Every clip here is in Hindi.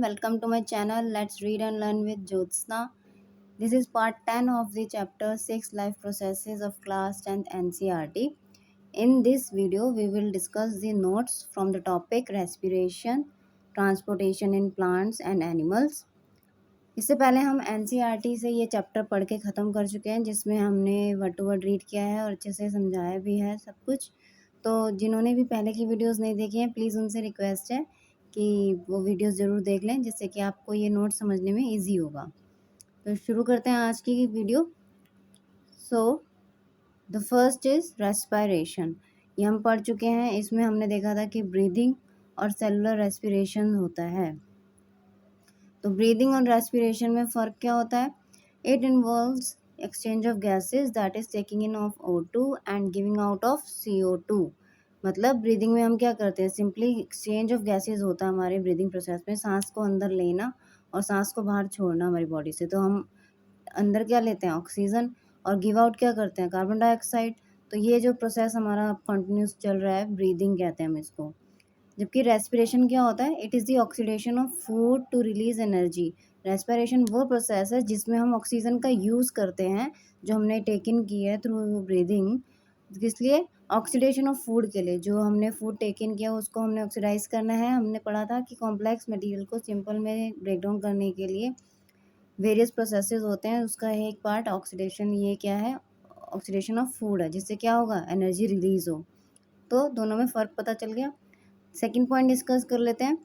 welcome to my channel. Let's read and learn with Jyotsna. This is part 10 of the chapter 6 Life Processes of Class 10th NCERT. In this video, we will discuss the notes from the topic respiration, transportation in plants and animals. इससे पहले हम एनसीईआरटी से ये चैप्टर पढ़ के ख़त्म कर चुके हैं, जिसमें हमने वर्ड टू वर्ड रीड किया है और अच्छे से समझाया भी है सब कुछ। तो जिन्होंने भी पहले की वीडियोस नहीं देखी हैं, प्लीज़ उनसे रिक्वेस्ट है कि वो वीडियोस ज़रूर देख लें, जिससे कि आपको ये नोट समझने में ईजी होगा। तो शुरू करते हैं आज की video. So the first is respiration. ये हम पढ़ चुके हैं। इसमें हमने देखा था कि ब्रीदिंग और सेलुलर रेस्पिरेशन होता है। तो ब्रीदिंग और रेस्पिरेशन में फ़र्क क्या होता है? It involves exchange of gases that is taking in of O2 and giving out of CO2। मतलब ब्रीदिंग में हम क्या करते हैं, सिंपली एक्सचेंज ऑफ गैसेस होता है हमारे ब्रीदिंग प्रोसेस में, सांस को अंदर लेना और सांस को बाहर छोड़ना हमारी बॉडी से। तो हम अंदर क्या लेते हैं, ऑक्सीजन, और गिव आउट क्या करते हैं, कार्बन डाइऑक्साइड। तो ये जो प्रोसेस हमारा कंटिन्यूस चल रहा है, ब्रीदिंग कहते हैं हम इसको। जबकि रेस्पिरेशन क्या होता है? It is the oxidation of food to release energy. Respiration वो प्रोसेस है जिसमें हम ऑक्सीजन का यूज़ करते हैं, जो हमने टेक इन की है थ्रू ब्रीदिंग। किस लिए? ऑक्सीडेशन ऑफ फूड के लिए। जो हमने फूड टेक इन किया उसको हमने ऑक्सीडाइज करना है। हमने पढ़ा था कि कॉम्प्लेक्स मटेरियल को सिंपल में ब्रेक डाउन करने के लिए वेरियस प्रोसेसेस होते हैं, उसका है एक पार्ट ऑक्सीडेशन। ये क्या है? ऑक्सीडेशन ऑफ फूड है, जिससे क्या होगा, एनर्जी रिलीज हो। तो दोनों में फ़र्क पता चल गया। सेकंड पॉइंट डिस्कस कर लेते हैं।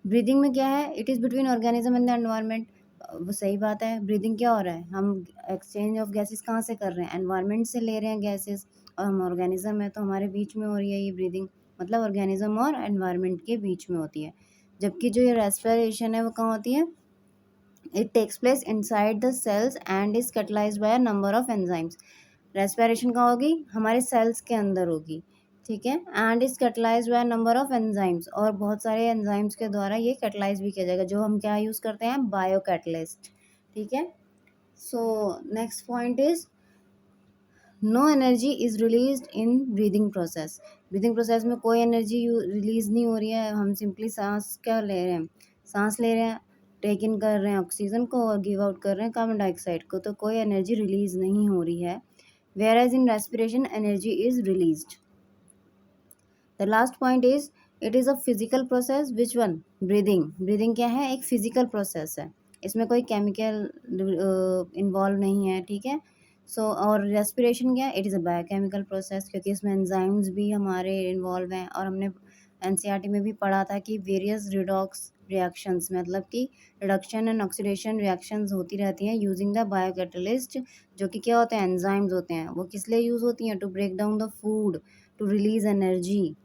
ब्रीदिंग में क्या है? It is between organism and the environment. वो सही बात है। ब्रीदिंग क्या हो रहा है? हम एक्सचेंज ऑफ गैसेस कहाँ से कर रहे हैं? एनवायरनमेंट से ले रहे हैं गैसेस, और हम ऑर्गेनिज्म है तो हमारे बीच में हो रही है ये ब्रीदिंग। मतलब ऑर्गेनिज्म और एनवायरनमेंट के बीच में होती है। जबकि जो ये रेस्पिरेशन है वो कहाँ होती है? It takes place inside the cells and is catalysed by a number of enzymes. Respiration कहाँ होगी? हमारे सेल्स के अंदर होगी, ठीक है। And is catalysed by number of enzymes, और बहुत सारे एंजाइम्स के द्वारा ये कैटलाइज भी किया जाएगा, जो हम क्या यूज़ करते हैं? बायो कैटलिस्ट, ठीक है। So next point is no energy is release in breathing process. Breathing process में कोई एनर्जी रिलीज नहीं हो रही है। हम सिंपली सांस क्या ले रहे हैं? सांस ले रहे हैं, टेक इन कर रहे हैं ऑक्सीजन को और गिव आउट कर रहे हैं कार्बन डाइऑक्साइड को। तो कोई एनर्जी रिलीज नहीं हो रही है। whereas in respiration energy is released. The last point is it is a physical process. Which one? Breathing. Breathing क्या है? एक physical process है, इसमें कोई chemical involve नहीं है, ठीक है। और respiration क्या है? It is a biochemical process, क्योंकि इसमें enzymes भी हमारे involve हैं। और हमने NCERT में भी पढ़ा था कि various redox reactions, मतलब कि रिडक्शन एंड ऑक्सीडेशन रिएक्शंस होती रहती हैं यूजिंग द बायोकैटलिस्ट, जो कि क्या होते हैं? एंजाइम्स होते हैं। वो किस लिए यूज़ होती हैं? To break down the food, to release energy.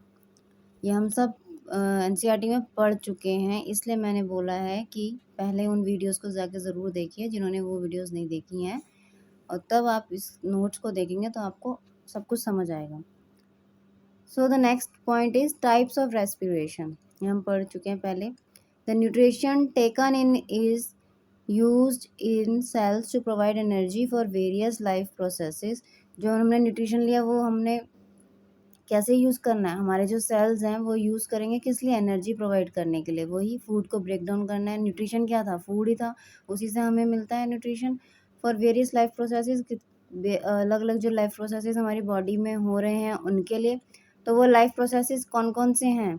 ये हम सब एनसीईआरटी में पढ़ चुके हैं, इसलिए मैंने बोला है कि पहले उन वीडियोस को जाके ज़रूर देखिए जिन्होंने वो वीडियोस नहीं देखी हैं, और तब आप इस नोट्स को देखेंगे तो आपको सब कुछ समझ आएगा। So the next point is types of respiration. ये हम पढ़ चुके हैं पहले। The nutrition taken in is used in cells to provide energy for various life processes। जो हमने न्यूट्रिशन लिया वो हमने कैसे यूज़ करना है? हमारे जो सेल्स हैं वो यूज़ करेंगे किस लिए? एनर्जी प्रोवाइड करने के लिए। वही फूड को ब्रेक डाउन करना है। न्यूट्रिशन क्या था? फूड ही था, उसी से हमें मिलता है nutrition. For various life processes, अलग अलग जो लाइफ प्रोसेसेस हमारी बॉडी में हो रहे हैं उनके लिए। तो वो लाइफ प्रोसेसेस कौन कौन से हैं?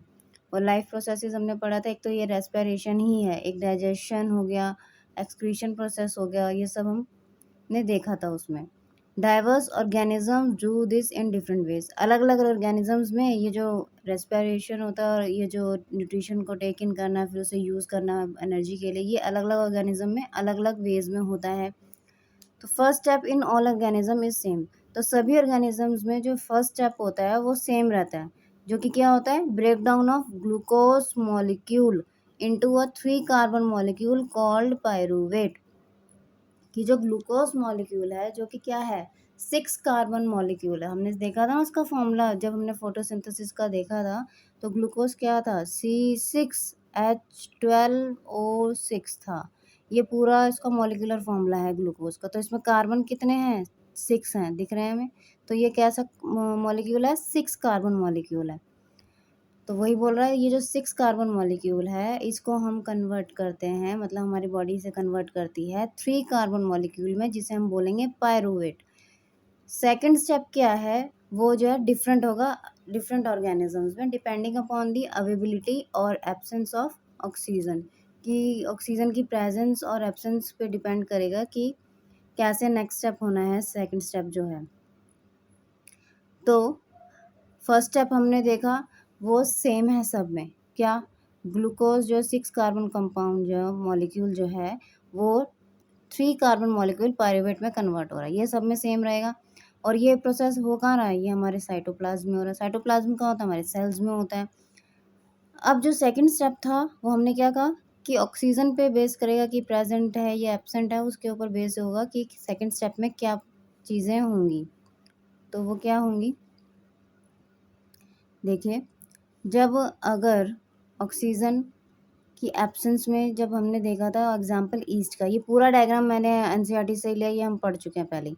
वो लाइफ प्रोसेसेस हमने पढ़ा था, एक तो ये रेस्पिरेशन ही है, एक डाइजेशन हो गया, एक्सक्रीशन प्रोसेस हो गया, ये सब हमने देखा था उसमें। Diverse organism do this in different ways. अलग अलग ऑर्गेनिजम्स में ये जो रेस्पिरेशन होता है और ये जो न्यूट्रिशन को टेक इन करना फिर उसे यूज़ करना एनर्जी के लिए, ये अलग अलग ऑर्गेनिज्म में अलग अलग वेज में होता है। तो first step in all organism is same. तो सभी ऑर्गेनिजम्स में जो फर्स्ट स्टेप होता है वो सेम रहता है, जो कि क्या होता है? Break down of glucose molecule into a 3 carbon molecule called pyruvate. कि जो ग्लूकोज मॉलिक्यूल है, जो कि क्या है? 6 कार्बन मॉलिक्यूल है। हमने देखा था ना उसका फॉर्मूला, जब हमने फोटोसिंथेसिस का देखा था, तो ग्लूकोज क्या था? C6H12O6 था। ये पूरा इसका मॉलिक्यूलर फॉर्मूला है ग्लूकोज का। तो इसमें कार्बन कितने हैं? 6 हैं, दिख रहे हैं हमें। तो ये कैसा मॉलिक्यूल है? 6 कार्बन मॉलिक्यूल है। तो वही बोल रहा है ये जो 6 कार्बन मॉलिक्यूल है इसको हम कन्वर्ट करते हैं, मतलब हमारी बॉडी से कन्वर्ट करती है 3 कार्बन मॉलिक्यूल में, जिसे हम बोलेंगे पायरूवेट। सेकंड स्टेप क्या है, वो जो है डिफरेंट होगा डिफरेंट ऑर्गेनिजम्स में, डिपेंडिंग अपॉन दी अवेबिलिटी और एब्सेंस ऑफ ऑक्सीजन, कि ऑक्सीजन की प्रेजेंस और एब्सेंस पे डिपेंड करेगा कि कैसे नेक्स्ट स्टेप होना है, सेकंड स्टेप जो है। तो फर्स्ट स्टेप हमने देखा वो सेम है सब में, क्या, ग्लूकोज जो 6 कार्बन कंपाउंड जो मॉलिक्यूल जो है वो 3 कार्बन मॉलिक्यूल पायरूवेट में कन्वर्ट हो रहा है, ये सब में सेम रहेगा। और ये प्रोसेस हो कहाँ रहा है, ये हमारे साइटोप्लाज्म में हो रहा है। साइटोप्लाज्म कहाँ होता है, हमारे सेल्स में होता है। अब जो सेकंड स्टेप था वो हमने क्या कहा कि ऑक्सीजन पे बेस करेगा कि प्रेजेंट है या एब्सेंट है, उसके ऊपर बेस होगा कि सेकंड स्टेप में क्या चीज़ें होंगी। तो वो क्या होंगी, देखिए, जब अगर ऑक्सीजन की एब्सेंस में, जब हमने देखा था एग्जांपल ईस्ट का, ये पूरा डायग्राम मैंने एनसीईआरटी से लिया, ये हम पढ़ चुके हैं पहले ही।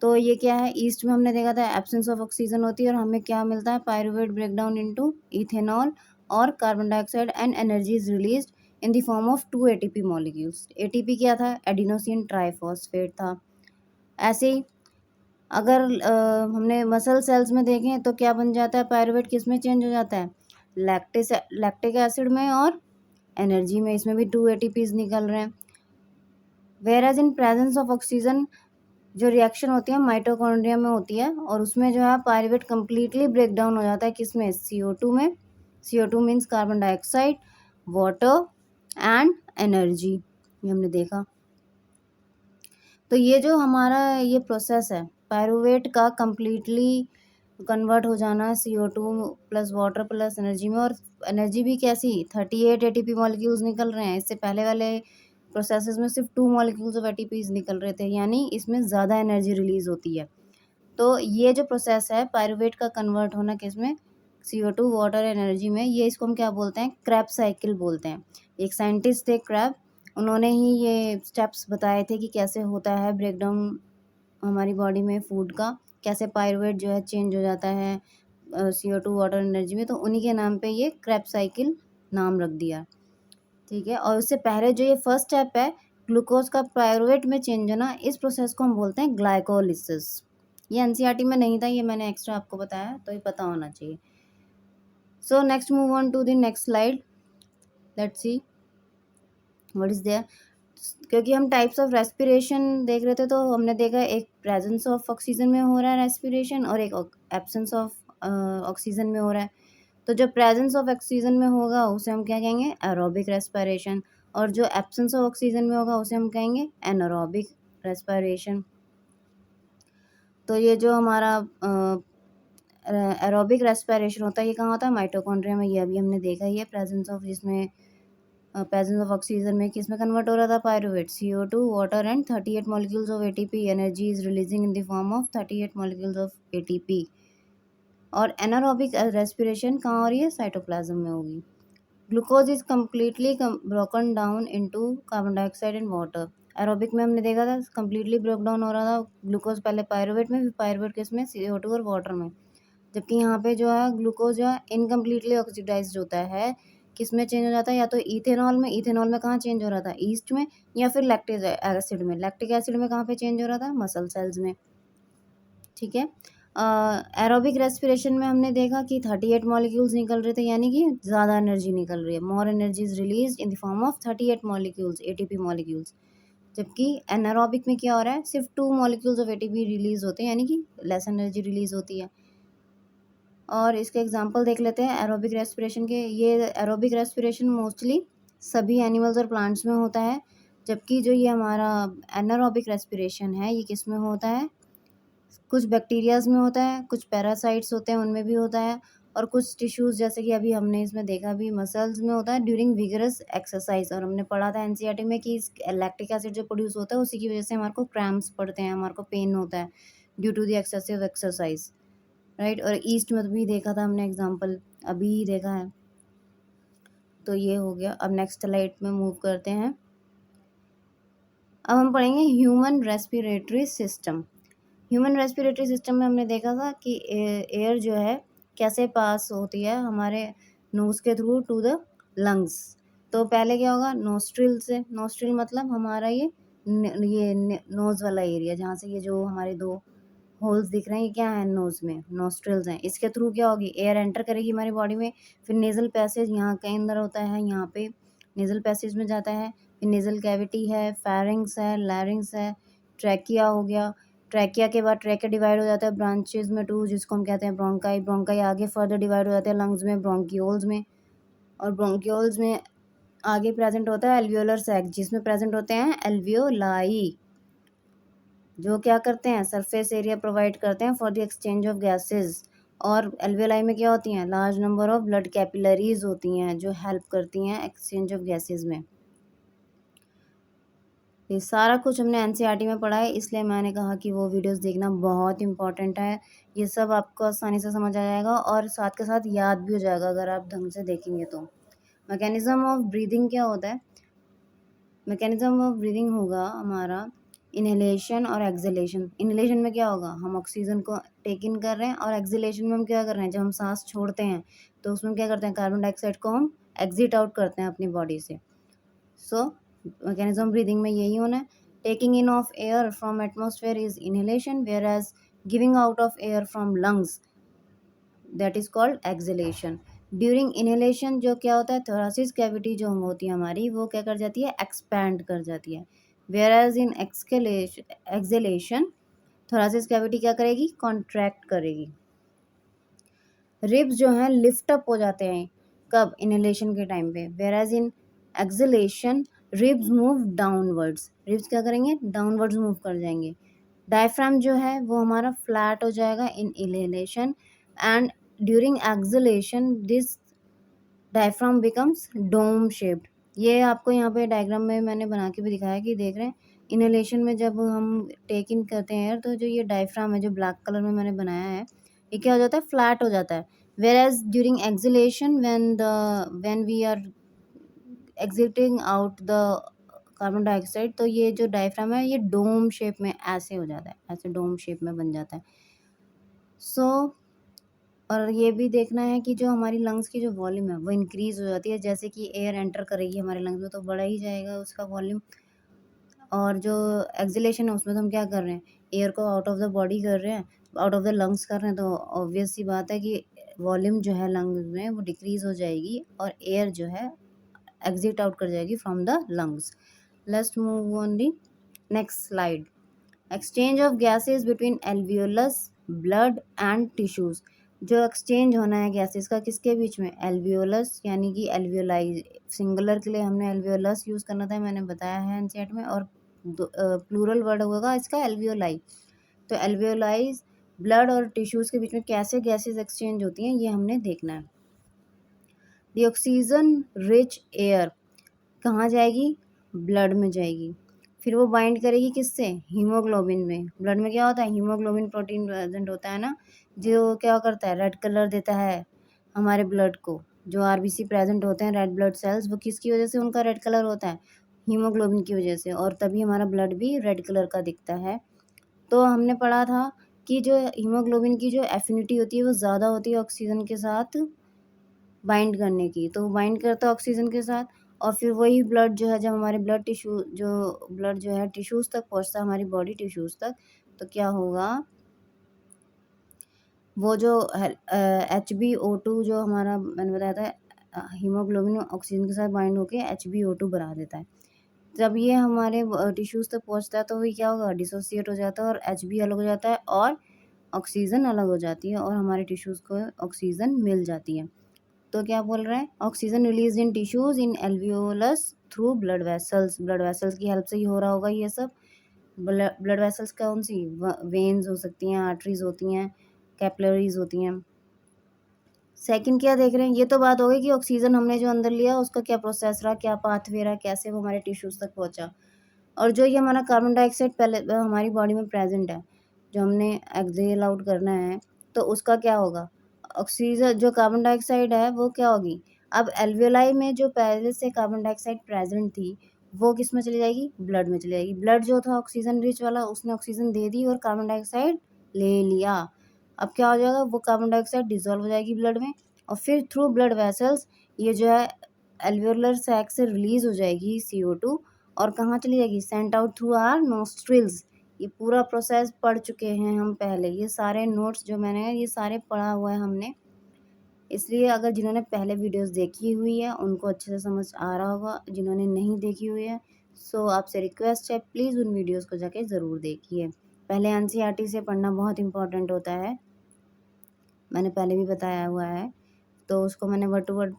तो ये क्या है, ईस्ट में हमने देखा था एब्सेंस ऑफ ऑक्सीजन होती है और हमें क्या मिलता है, पायरूवेट ब्रेकडाउन इनटू इथेनॉल और carbon dioxide and energy is released in the form of 2 ATP molecules. ATP क्या था, एडिनोसिन ट्राइफॉस्फेट था। ऐसे ही अगर हमने मसल सेल्स में देखें तो क्या बन जाता है, पायरूवेट किस में चेंज हो जाता है, लैक्टिक एसिड में और एनर्जी में, इसमें भी 2 एटीपीज निकल रहे हैं। Whereas in presence of oxygen जो रिएक्शन होती है माइटोकॉन्ड्रिया में होती है और उसमें जो है पायरूवेट कंप्लीटली ब्रेक डाउन हो जाता है किसमें, CO2 में। CO2 means carbon dioxide, water and energy, ये हमने देखा। तो ये जो हमारा ये प्रोसेस है पायरूवेट का कंप्लीटली कन्वर्ट हो जाना CO2 plus water plus energy में, और एनर्जी भी कैसी, 38 एटीपी मॉलिक्यूल्स निकल रहे हैं। इससे पहले वाले प्रोसेसेस में सिर्फ 2 मॉलिक्यूल्स ऑफ एटीपीज निकल रहे थे, यानी इसमें ज़्यादा एनर्जी रिलीज होती है। तो ये जो प्रोसेस है पायरूवेट का कन्वर्ट होना किसमें, CO2 वाटर एनर्जी में, ये इसको हम क्या बोलते हैं, क्रैब साइकिल बोलते हैं। एक साइंटिस्ट थे क्रैब, उन्होंने ही ये स्टेप्स बताए थे कि कैसे होता है ब्रेकडाउन हमारी बॉडी में फूड का, कैसे पायरूवेट जो है चेंज हो जाता है CO2 वाटर एनर्जी में। तो उन्हीं के नाम पे ये क्रैब साइकिल नाम रख दिया, ठीक है। और उससे पहले जो ये फर्स्ट स्टेप है ग्लूकोज का पायरूवेट में चेंज होना, इस प्रोसेस को हम बोलते हैं ग्लाइकोलिसिस। ये एनसीईआरटी में नहीं था, ये मैंने एक्स्ट्रा आपको बताया, तो ये पता होना चाहिए। So next move on to the next slide, let's see what is there. क्योंकि हम टाइप्स ऑफ रेस्पिरेशन देख रहे थे तो हमने देखा एक प्रेजेंस ऑफ ऑक्सीजन में हो रहा है रेस्पिरेशन और एक एब्सेंस ऑफ ऑक्सीजन में हो रहा है। तो जो प्रेजेंस ऑफ ऑक्सीजन में होगा उसे हम क्या कहेंगे, एरोबिक रेस्पिरेशन, और जो एब्सेंस ऑफ ऑक्सीजन में होगा उसे हम कहेंगे एनारोबिक रेस्पिरेशन। तो ये जो हमारा एरोबिक रेस्पिरेशन होता है ये कहाँ होता है, माइटोकॉन्ड्रिया में। ये अभी हमने देखा ही है प्रेजेंस ऑफ, जिसमें प्रेजेंस ऑफ ऑक्सीजन में किस में कन्वर्ट हो रहा था, pyruvate, CO2 water and 38 molecules of ATP, energy is releasing in the form of 38 molecules of ATP। और एनारोबिक रेस्पिरेशन कहाँ हो रही है, साइटोप्लाज्म में होगी। Glucose is completely broken down into carbon dioxide and water. Aerobic में हमने देखा था कम्प्लीटली ब्रोक डाउन हो रहा था ग्लूकोज, पहले पायरूवेट में, फिर पायरूवेट किस में, CO2 और वाटर में। जबकि यहाँ पे जो है ग्लूकोज जो है इनकम्प्लीटली ऑक्सीडाइज्ड होता है, किस में चेंज हो जाता है, या तो इथेनॉल में। इथेनॉल में कहाँ चेंज हो रहा था, ईस्ट में, या फिर लैक्टिक एसिड में। लैक्टिक एसिड में कहाँ पे चेंज हो रहा था, मसल सेल्स में, ठीक है। एरोबिक रेस्पिरेशन में हमने देखा कि 38 मॉलिक्यूल्स निकल रहे थे, यानी कि ज़्यादा एनर्जी निकल रही है, more energy is release in the form of 38 molecules ATP molecules. जबकि एनारोबिक में क्या हो रहा है, सिर्फ 2 मॉलिक्यूल्स ऑफ ATP रिलीज होते हैं, यानी कि लेस एनर्जी रिलीज होती है। और इसके एग्जांपल देख लेते हैं एरोबिक रेस्पिरेशन के। ये एरोबिक रेस्पिरेशन मोस्टली सभी एनिमल्स और प्लांट्स में होता है, जबकि जो ये हमारा एनारोबिक रेस्पिरेशन है ये किस में होता है, कुछ बैक्टीरियाज में होता है, कुछ पैरासाइट्स होते हैं उनमें भी होता है, और कुछ टिश्यूज़ जैसे कि अभी हमने इसमें देखा भी मसल्स में होता है ड्यूरिंग विगरस एक्सरसाइज। और हमने पढ़ा था एनसीईआरटी में कि लैक्टिक एसिड जो प्रोड्यूस होता है उसी की वजह से हमारे को क्रैम्प्स पड़ते हैं, हमारे को पेन होता है due to the excessive exercise, right. और ईस्ट में भी देखा था हमने एग्जाम्पल, अभी ही देखा है। तो ये हो गया। अब नेक्स्ट स्लाइड में मूव करते हैं। अब हम पढ़ेंगे human respiratory system. Human respiratory system में हमने देखा था कि एयर जो है कैसे पास होती है हमारे नोज के थ्रू टू द लंग्स। तो पहले क्या होगा, नोस्ट्रिल से, नोस्ट्रिल मतलब हमारा ये नोज वाला एरिया, जहाँ से ये जो हमारे दो होल्स दिख रहे हैं, ये क्या है, नोज में नोस्ट्रिल्स हैं। इसके थ्रू क्या होगी, एयर एंटर करेगी हमारी बॉडी में। फिर नेजल पैसेज यहाँ के अंदर होता है, यहाँ पे नेजल पैसेज में जाता है। फिर नेजल कैविटी है, फेरिंग्स है, लैरिंग्स है, ट्रैकिया हो गया। ट्रैकिया के बाद ट्रैकिया डिवाइड हो जाता है ब्रांचेज में टू, जिसको हम कहते हैं ब्रोंकाई। ब्रोंकाई आगे फर्दर डिवाइड हो जाते हैं लंग्स में, ब्रोंकियोल्स में। और ब्रोंकियोल्स में आगे प्रेजेंट होता है एल्वियोलर सैक, जिसमें प्रेजेंट होते हैं एल्वियोलाई, जो क्या करते हैं, सरफेस एरिया प्रोवाइड करते हैं for the exchange of gases. और एल्वियोलाई में क्या होती हैं, large number of blood capillaries होती हैं, जो हेल्प करती हैं एक्सचेंज ऑफ गैसेस में। ये सारा कुछ हमने एनसीईआरटी में पढ़ा है, इसलिए मैंने कहा कि वो वीडियोस देखना बहुत इंपॉर्टेंट है। ये सब आपको आसानी से समझ आ जाएगा और साथ के साथ याद भी हो जाएगा अगर आप ढंग से देखेंगे तो। मैकेनिज्म ऑफ ब्रीदिंग क्या होता है, मैकेनिज्म ऑफ ब्रीदिंग होगा हमारा इनहेलेशन और एक्सहेलेशन। इनहेलेशन में क्या होगा, हम ऑक्सीजन को टेक इन कर रहे हैं, और एक्सहेलेशन में हम क्या कर रहे हैं, जब हम सांस छोड़ते हैं तो उसमें क्या करते हैं, कार्बन डाइऑक्साइड को हम एग्जिट आउट करते हैं अपनी बॉडी से। सो मैकेनिज्म ब्रीदिंग में यही होना है। Taking in of air from atmosphere is inhalation, whereas giving out of air from lungs, that is called exhalation. During inhalation जो क्या होता है, थोरासिस कैविटी जो होती है हमारी, वो क्या कर जाती है, एक्सपैंड कर जाती है। Whereas in exhalation thoracic cavity क्या करेगी, कॉन्ट्रैक्ट करेगी। रिब्स जो हैं लिफ्ट अप हो जाते हैं, कब, इनहेलेशन के टाइम पे। Whereas in exhalation ribs move downwards, ribs क्या करेंगे, डाउनवर्ड्स मूव कर जाएंगे। डायफ्राम जो है वो हमारा फ्लैट हो जाएगा in inhalation, and during exhalation this diaphragm becomes dome shaped. ये आपको यहाँ पे डायग्राम में मैंने बना के भी दिखाया कि देख रहे हैं, इनहेलेशन में जब हम टेक इन करते हैं एयर, तो जो ये डायफ्राम है जो ब्लैक कलर में मैंने बनाया है, ये क्या हो जाता है, फ्लैट हो जाता है। Whereas during exhalation when we are exiting out the carbon dioxide, तो ये जो डायफ्राम है ये डोम शेप में ऐसे हो जाता है, ऐसे डोम शेप में बन जाता है। सो और ये भी देखना है कि जो हमारी लंग्स की जो वॉल्यूम है वो इंक्रीज हो जाती है, जैसे कि एयर एंटर करेगी हमारे लंग्स में तो बढ़ा ही जाएगा उसका वॉल्यूम। और जो एक्सहेलेशन है उसमें तो हम क्या कर रहे हैं, एयर को आउट ऑफ द बॉडी कर रहे हैं, आउट ऑफ द लंग्स कर रहे हैं, तो ऑब्वियस सी बात है कि वॉल्यूम जो है लंग्स में वो डिक्रीज हो जाएगी और एयर जो है एग्जिट आउट कर जाएगी from the lungs. Let's move on the next slide. Exchange of gases between alveolus, blood and tissues. जो एक्सचेंज होना है गैसेस का किसके बीच में, एल्वियोलस यानी कि एल्वियोलाई, सिंगुलर के लिए हमने एल्वियोलस यूज़ करना था, मैंने बताया है एनसीईआरटी में, और प्लूरल वर्ड होगा इसका एल्वियोलाई। तो एल्वियोलाइज, ब्लड और टिश्यूज के बीच में कैसे गैसेस एक्सचेंज होती हैं ये हमने देखना है। दी ऑक्सीजन रिच एयर कहाँ जाएगी, ब्लड में जाएगी। फिर वो बाइंड करेगी किससे, हीमोग्लोबिन में। ब्लड में क्या होता है, हीमोग्लोबिन प्रोटीन प्रेजेंट होता है ना, जो क्या करता है, रेड कलर देता है हमारे ब्लड को। जो आरबीसी प्रेजेंट होते हैं, रेड ब्लड सेल्स, वो किसकी वजह से उनका रेड कलर होता है, हीमोग्लोबिन की वजह से, और तभी हमारा ब्लड भी रेड कलर का दिखता है। तो हमने पढ़ा था कि जो हीमोग्लोबिन की जो एफिनिटी होती है वो ज़्यादा होती है ऑक्सीजन के साथ बाइंड करने की, तो बाइंड करता है ऑक्सीजन के साथ। और फिर वही ब्लड जो है, जब हमारे ब्लड जो है टिश्यूज़ तक पहुंचता है, हमारी बॉडी टिश्यूज़ तक, तो क्या होगा, वो जो HbO2 जो हमारा मैंने बताया था, हीमोग्लोबिन ऑक्सीजन के साथ बाइंड होके HbO2 बना देता है। जब ये हमारे टिश्यूज़ तक पहुंचता है तो ये क्या होगा, डिसोसिएट हो जाता है और Hb अलग हो जाता है और ऑक्सीजन अलग हो जाती है और हमारे टिश्यूज़ को ऑक्सीजन मिल जाती है। तो क्या बोल रहा है, ऑक्सीजन रिलीज इन टिश्यूज इन alveolus through blood vessels. Blood vessels की हेल्प से ही हो रहा होगा ये सब। ब्लड वेसल्स कौन सी, वेन्स हो सकती हैं, आर्टरीज होती हैं, कैपिलरीज होती हैं। सेकंड क्या देख रहे हैं, ये तो बात हो गई कि ऑक्सीजन हमने जो अंदर लिया उसका क्या प्रोसेस रहा, क्या पाथवे रहा, कैसे वो हमारे टिश्यूज तक पहुंचा। और जो ये हमारा कार्बन डाइऑक्साइड पहले हमारी बॉडी में प्रेजेंट है, जो हमने एक्सहेल आउट करना है, तो उसका क्या होगा, ऑक्सीजन जो कार्बन डाइऑक्साइड है वो क्या होगी, अब एल्वियोलाई में जो पहले से कार्बन डाइऑक्साइड प्रेजेंट थी वो किस में चली जाएगी, ब्लड में चली जाएगी। ब्लड जो था ऑक्सीजन रिच वाला, उसने ऑक्सीजन दे दी और कार्बन डाइऑक्साइड ले लिया। अब क्या हो जाएगा, वो कार्बन डाइऑक्साइड डिजोल्व हो जाएगी ब्लड में, और फिर थ्रू ब्लड वेसल्स ये जो है एल्वियोलर सैक से रिलीज हो जाएगी CO2 और कहाँ चली जाएगी, sent out through our nostrils. ये पूरा प्रोसेस पढ़ चुके हैं हम पहले, ये सारे नोट्स जो मैंने ये सारे पढ़ा हुआ है हमने, इसलिए अगर जिन्होंने पहले वीडियोस देखी हुई है उनको अच्छे से समझ आ रहा होगा, जिन्होंने नहीं देखी हुई है सो आपसे रिक्वेस्ट है प्लीज़ उन वीडियोस को जाके ज़रूर देखिए। पहले NCERT से पढ़ना बहुत इंपॉर्टेंट होता है, मैंने पहले भी बताया हुआ है, तो उसको मैंने वर्ड टू वर्ड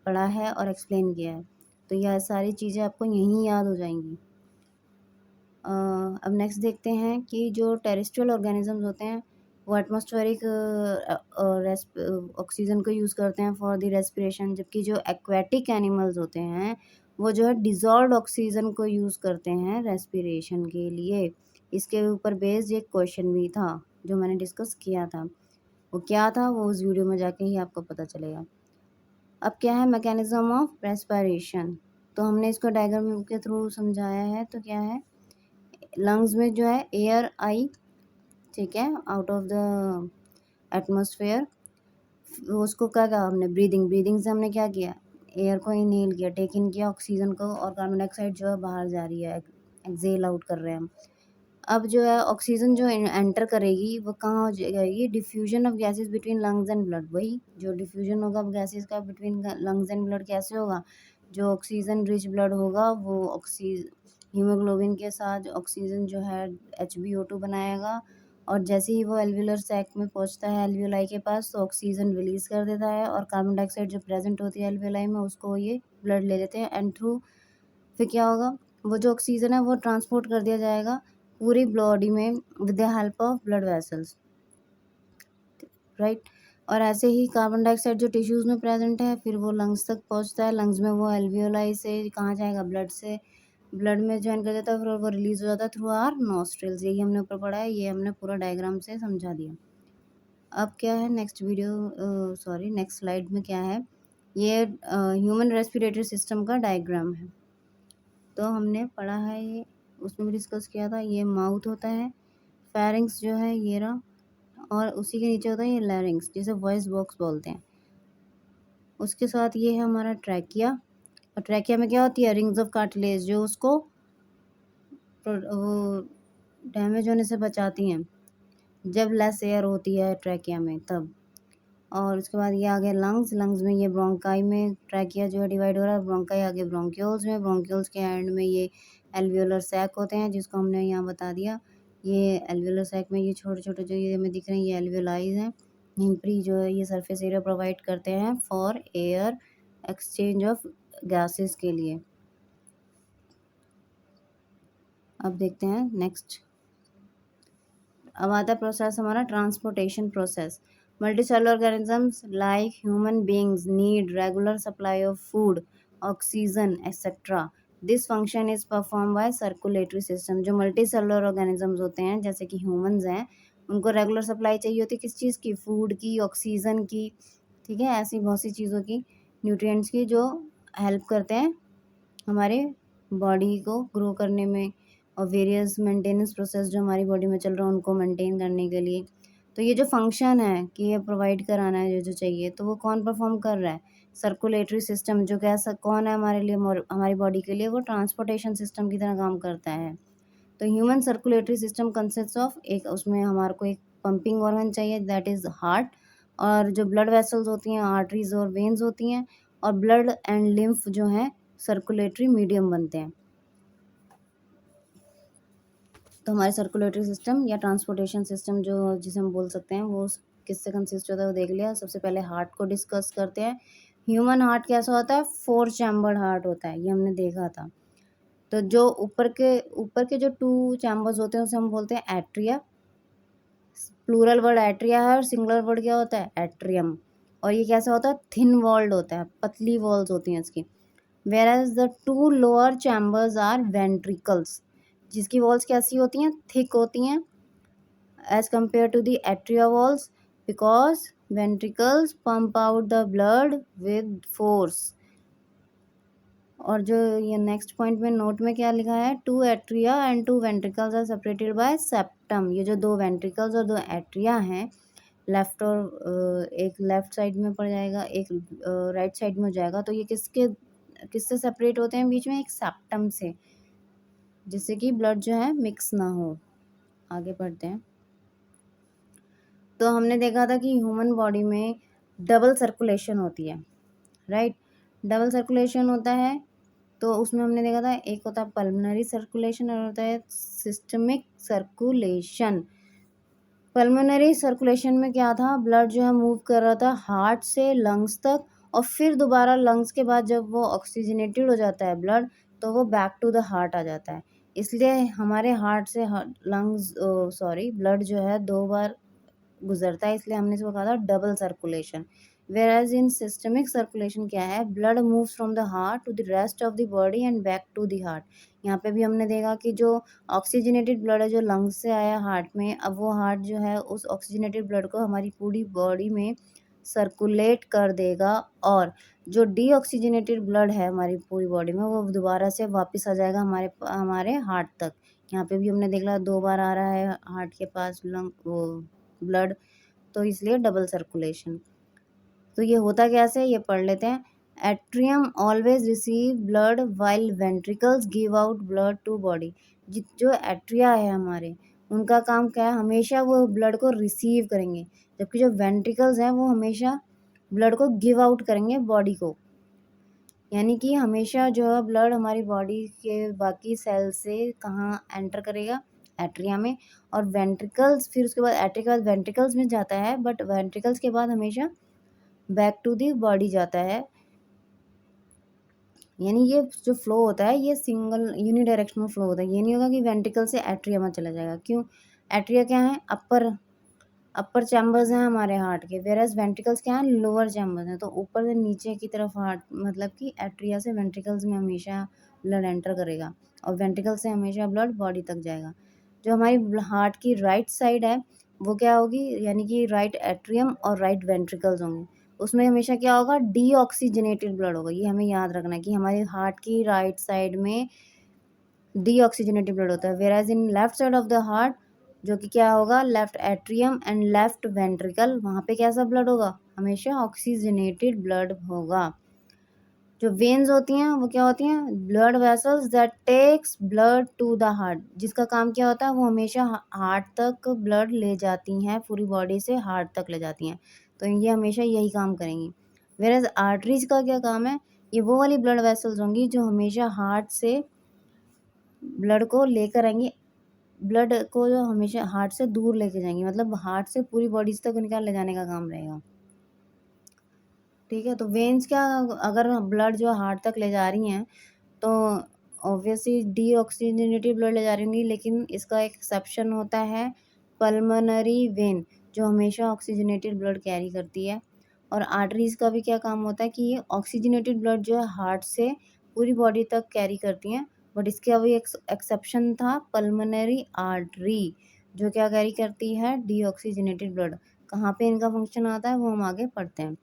पढ़ा है और एक्सप्लेन किया है, तो यह सारी चीज़ें आपको यहीं याद हो जाएंगी। अब नेक्स्ट देखते हैं कि जो टेरेस्ट्रियल ऑर्गेनिजम्स होते हैं वो एटमॉस्फेरिक ऑक्सीजन को यूज़ करते हैं फॉर द रेस्पिरेशन, जबकि जो एक्वेटिक एनिमल्स होते हैं वो जो है डिजॉल्व्ड ऑक्सीजन को यूज़ करते हैं रेस्पिरेशन के लिए। इसके ऊपर बेस्ड एक क्वेश्चन भी था जो मैंने डिस्कस किया था, वो क्या था वो उस वीडियो में जाके ही आपको पता चलेगा। अब क्या है मैकेनिज्म ऑफ रेस्पिरेशन, तो हमने इसको डायग्राम के थ्रू समझाया है। तो क्या है, लंग्स में जो है एयर आई, ठीक है, आउट ऑफ द एटमॉस्फेयर, उसको क्या कहा हमने, ब्रीदिंग से हमने क्या किया, एयर को इनहेल किया, टेक इन किया ऑक्सीजन को, और कार्बन डाइऑक्साइड जो है बाहर जा रही है, एक्सेल आउट कर रहे हैं हम। अब जो है ऑक्सीजन जो एंटर करेगी वो कहाँ हो जाएगी, diffusion of gases between lungs and blood, वही जो डिफ्यूजन होगा गैसेस का बिटवीन लंग्स एंड ब्लड कैसे होगा, जो ऑक्सीजन रिच ब्लड होगा वो हीमोग्लोबिन के साथ ऑक्सीजन जो है HbO2 बनाएगा, और जैसे ही वो एल्वियुलर सैक में पहुंचता है एल्वियोलाई के पास तो ऑक्सीजन रिलीज कर देता है, और कार्बन डाइऑक्साइड जो प्रेजेंट होती है एल्वियोलाई में उसको ये ब्लड ले लेते हैं, एंड थ्रू फिर क्या होगा, वो जो ऑक्सीजन है वो ट्रांसपोर्ट कर दिया जाएगा पूरी बॉडी में with the help of blood vessels, right. और ऐसे ही कार्बन डाइऑक्साइड जो टिश्यूज़ में प्रेजेंट है फिर वो लंग्स तक पहुंचता है, लंग्स में वो एल्वियोलाई से कहाँ जाएगा, ब्लड से, ब्लड में ज्वाइन कर देता है, फिर वो रिलीज हो जाता है थ्रू आवर नोस्ट्रिल्स। यही हमने ऊपर पढ़ा है, ये हमने पूरा डायग्राम से समझा दिया। अब क्या है नेक्स्ट नेक्स्ट स्लाइड में क्या है, ये ह्यूमन रेस्पिरेटरी सिस्टम का डायग्राम है, तो हमने पढ़ा है ये, उसमें भी डिस्कस किया था। ये माउथ होता है, फेरिंग्स जो है ये रहा, और उसी के नीचे होता है ये लैरिंग्स जिसे वॉइस बॉक्स बोलते हैं। उसके साथ ये है हमारा ट्रैकिया, और ट्रैकिया में क्या होती है, रिंग्स ऑफ कार्टिलेज जो उसको डैमेज होने से बचाती हैं जब लेस एयर होती है ट्रैकिया में तब। और उसके बाद ये आ गया लंग्स में ये ब्रोंकाई में ट्रैकिया जो है डिवाइड हो रहा है, ब्रोंकाई आगे ब्रोंक्यूल्स में, ब्रोंक्यूल्स के एंड में ये एल्वियोलर सैक होते हैं जिसको हमने यहाँ बता दिया। ये एल्वियोलर सैक में ये छोटे छोटे जो ये हमें दिख रहे हैं ये एल्वियोलाइज हैं, यहीं पर जो है ये सरफेस एरिया प्रोवाइड करते हैं for air exchange of gases के लिए। अब देखते हैं नेक्स्ट, अब आता है प्रोसेस हमारा transportation process. Multicellular organisms like human beings need regular supply of food, oxygen etcetera. This function is perform by circulatory system. जो मल्टीसेलुलर ऑर्गेनिजम्स होते हैं जैसे कि ह्यूमंस हैं उनको रेगुलर सप्लाई चाहिए होती है किस चीज़ की, फूड की, ऑक्सीजन की, ठीक है, ऐसी बहुत सी चीज़ों की, न्यूट्रिएंट्स की जो हेल्प करते हैं हमारे बॉडी को ग्रो करने में, और वेरियस मेंटेनेंस प्रोसेस जो हमारी बॉडी में चल रहा है उनको मेंटेन करने के लिए। तो ये जो फंक्शन है कि ये प्रोवाइड कराना है जो जो चाहिए, तो वो कौन परफॉर्म कर रहा है, सर्कुलेटरी सिस्टम, जो कौन है हमारे लिए, हमारी बॉडी के लिए वो ट्रांसपोर्टेशन सिस्टम की तरह काम करता है। तो human circulatory system consist of, एक उसमें हमारे को एक पंपिंग ऑर्गन चाहिए दैट इज़ हार्ट, और जो ब्लड वेसल्स होती हैं आर्टरीज और वेन्स होती हैं, और ब्लड एंड लिम्फ जो हैं सर्कुलेटरी मीडियम बनते हैं। तो हमारे सर्कुलेटरी सिस्टम या ट्रांसपोर्टेशन सिस्टम जो जिसे हम बोल सकते हैं वो किससे कंसिस्ट होता है वो देख लिया। सबसे पहले हार्ट को डिस्कस करते हैं। ह्यूमन हार्ट कैसा होता है, 4 चैम्बर्ड हार्ट होता है, ये हमने देखा था। तो जो ऊपर के जो 2 चैम्बर्स होते हैं उसे हम बोलते हैं एट्रिया, प्लूरल वर्ड एट्रिया है, और सिंगुलर वर्ड क्या होता है, एट्रियम। और ये कैसा होता है, थिन वॉल्ड होता है, पतली वॉल्स होती हैं इसकी। whereas the 2 lower chambers are ventricles, जिसकी वॉल्स कैसी होती हैं, थिक होती हैं as compared to the atria walls, because ventricles pump out the blood with force। और जो ये नेक्स्ट पॉइंट में नोट में क्या लिखा है, 2 atria and 2 ventricles are separated by septum. ये जो 2 वेंट्रिकल्स और 2 एट्रिया हैं लेफ्ट और एक लेफ्ट साइड में पड़ जाएगा, एक राइट साइड में हो जाएगा। तो ये किससे सेपरेट होते हैं बीच में? एक सेप्टम से, जिससे कि ब्लड जो है मिक्स ना हो। आगे बढ़ते हैं। तो हमने देखा था कि ह्यूमन बॉडी में डबल सर्कुलेशन होती है, राइट। डबल सर्कुलेशन होता है, तो उसमें हमने देखा था एक होता है पल्मोनरी सर्कुलेशन और होता है सिस्टमिक सर्कुलेशन। पल्मोनरी सर्कुलेशन में क्या था, ब्लड जो है मूव कर रहा था हार्ट से लंग्स तक, और फिर दोबारा लंग्स के बाद जब वो ऑक्सीजनेटेड हो जाता है ब्लड, तो वो बैक टू द हार्ट आ जाता है। इसलिए हमारे हार्ट से लंग्स ब्लड जो है 2 बार गुजरता है, इसलिए हमने इसको कहा था double circulation. Whereas in systemic circulation क्या है, blood moves from the heart to the rest of the body and back to the heart. यहाँ पे भी हमने देखा कि जो ऑक्सीजनेटेड ब्लड है जो लंग्स से आया हार्ट में, अब वो हार्ट जो है उस ऑक्सीजनेटेड ब्लड को हमारी पूरी बॉडी में सर्कुलेट कर देगा, और जो डीऑक्सीजनेटेड ब्लड है हमारी पूरी बॉडी में वो दोबारा से वापस आ जाएगा हमारे हमारे हार्ट तक। यहाँ पे भी हमने देखा 2 बार आ रहा है हार्ट के पास लंग वो ब्लड, तो इसलिए डबल सर्कुलेशन। तो ये होता कैसे है ये पढ़ लेते हैं। Atrium always receive blood while ventricles give out blood to body. जो एट्रिया है हमारे, उनका काम क्या है, हमेशा वो ब्लड को रिसीव करेंगे, जबकि जो वेंट्रिकल्स हैं वो हमेशा ब्लड को गिव आउट करेंगे बॉडी को। यानी कि हमेशा जो है ब्लड हमारी बॉडी के बाकी सेल से कहाँ एंटर करेगा, एट्रिया में, और वेंट्रिकल्स, फिर उसके बाद एट्रिया वेंट्रिकल्स में जाता है, बट वेंट्रिकल्स के बाद हमेशा बैक टू दी बॉडी जाता है। यानी ये जो फ्लो होता है ये सिंगल यूनिडायरेक्शनल फ्लो होता है। ये नहीं होगा कि वेंट्रिकल से एट्रिया में चला जाएगा। क्यों? एट्रिया क्या है, अपर चैम्बर्स हैं हमारे हार्ट के, वेरएज वेंट्रिकल्स क्या हैं, लोअर चैम्बर्स हैं। तो ऊपर से नीचे की तरफ हार्ट, मतलब कि एट्रिया से वेंट्रिकल्स में हमेशा ब्लड एंटर करेगा, और वेंट्रिकल से हमेशा ब्लड बॉडी तक जाएगा। जो हमारी हार्ट की राइट साइड है वो क्या होगी, यानी कि राइट एट्रियम और राइट वेंट्रिकल्स होंगे। उसमें हमेशा क्या होगा, डीऑक्सीजनेटेड ब्लड होगा। ये हमें याद रखना है कि हमारे हार्ट की राइट साइड में डीऑक्सीजनेटेड ब्लड होता है, whereas in left side of the heart जो कि क्या होगा, left atrium and left ventricle, वहाँ पे कैसा ब्लड होगा, हमेशा ऑक्सीजनेटेड ब्लड होगा। जो वेन्स होती हैं वो क्या होती हैं, blood vessels that takes blood to the heart, जिसका काम क्या होता है, वो हमेशा हार्ट तक ब्लड ले जाती हैं, पूरी बॉडी से हार्ट तक ले जाती हैं। तो ये हमेशा यही काम करेंगी। वेरएज आर्टरीज का क्या काम है, ये वो वाली ब्लड वेसल्स होंगी जो हमेशा हार्ट से ब्लड को लेकर आएंगी, ब्लड को जो हमेशा हार्ट से दूर लेके जाएंगी, मतलब हार्ट से पूरी बॉडी तक उनका ले जाने का काम रहेगा। ठीक है, तो वेन्स क्या, अगर ब्लड जो हार्ट तक ले जा रही हैं तो ऑब्वियसली डीऑक्सीजनेटेड ब्लड ले जा रही होंगी, लेकिन इसका एक एक्सेप्शन होता है पल्मोनरी वेन, जो हमेशा ऑक्सीजनेटेड ब्लड कैरी करती है। और आर्टरीज का भी क्या काम होता है कि ये ऑक्सीजनेटेड ब्लड जो है हार्ट से पूरी बॉडी तक कैरी करती हैं, बट इसका भी एक एक्सेप्शन था पल्मोनरी आर्टरी, जो क्या कैरी करती है, डीऑक्सीजनेटेड ब्लड। कहाँ पे इनका फंक्शन आता है वो हम आगे पढ़ते हैं।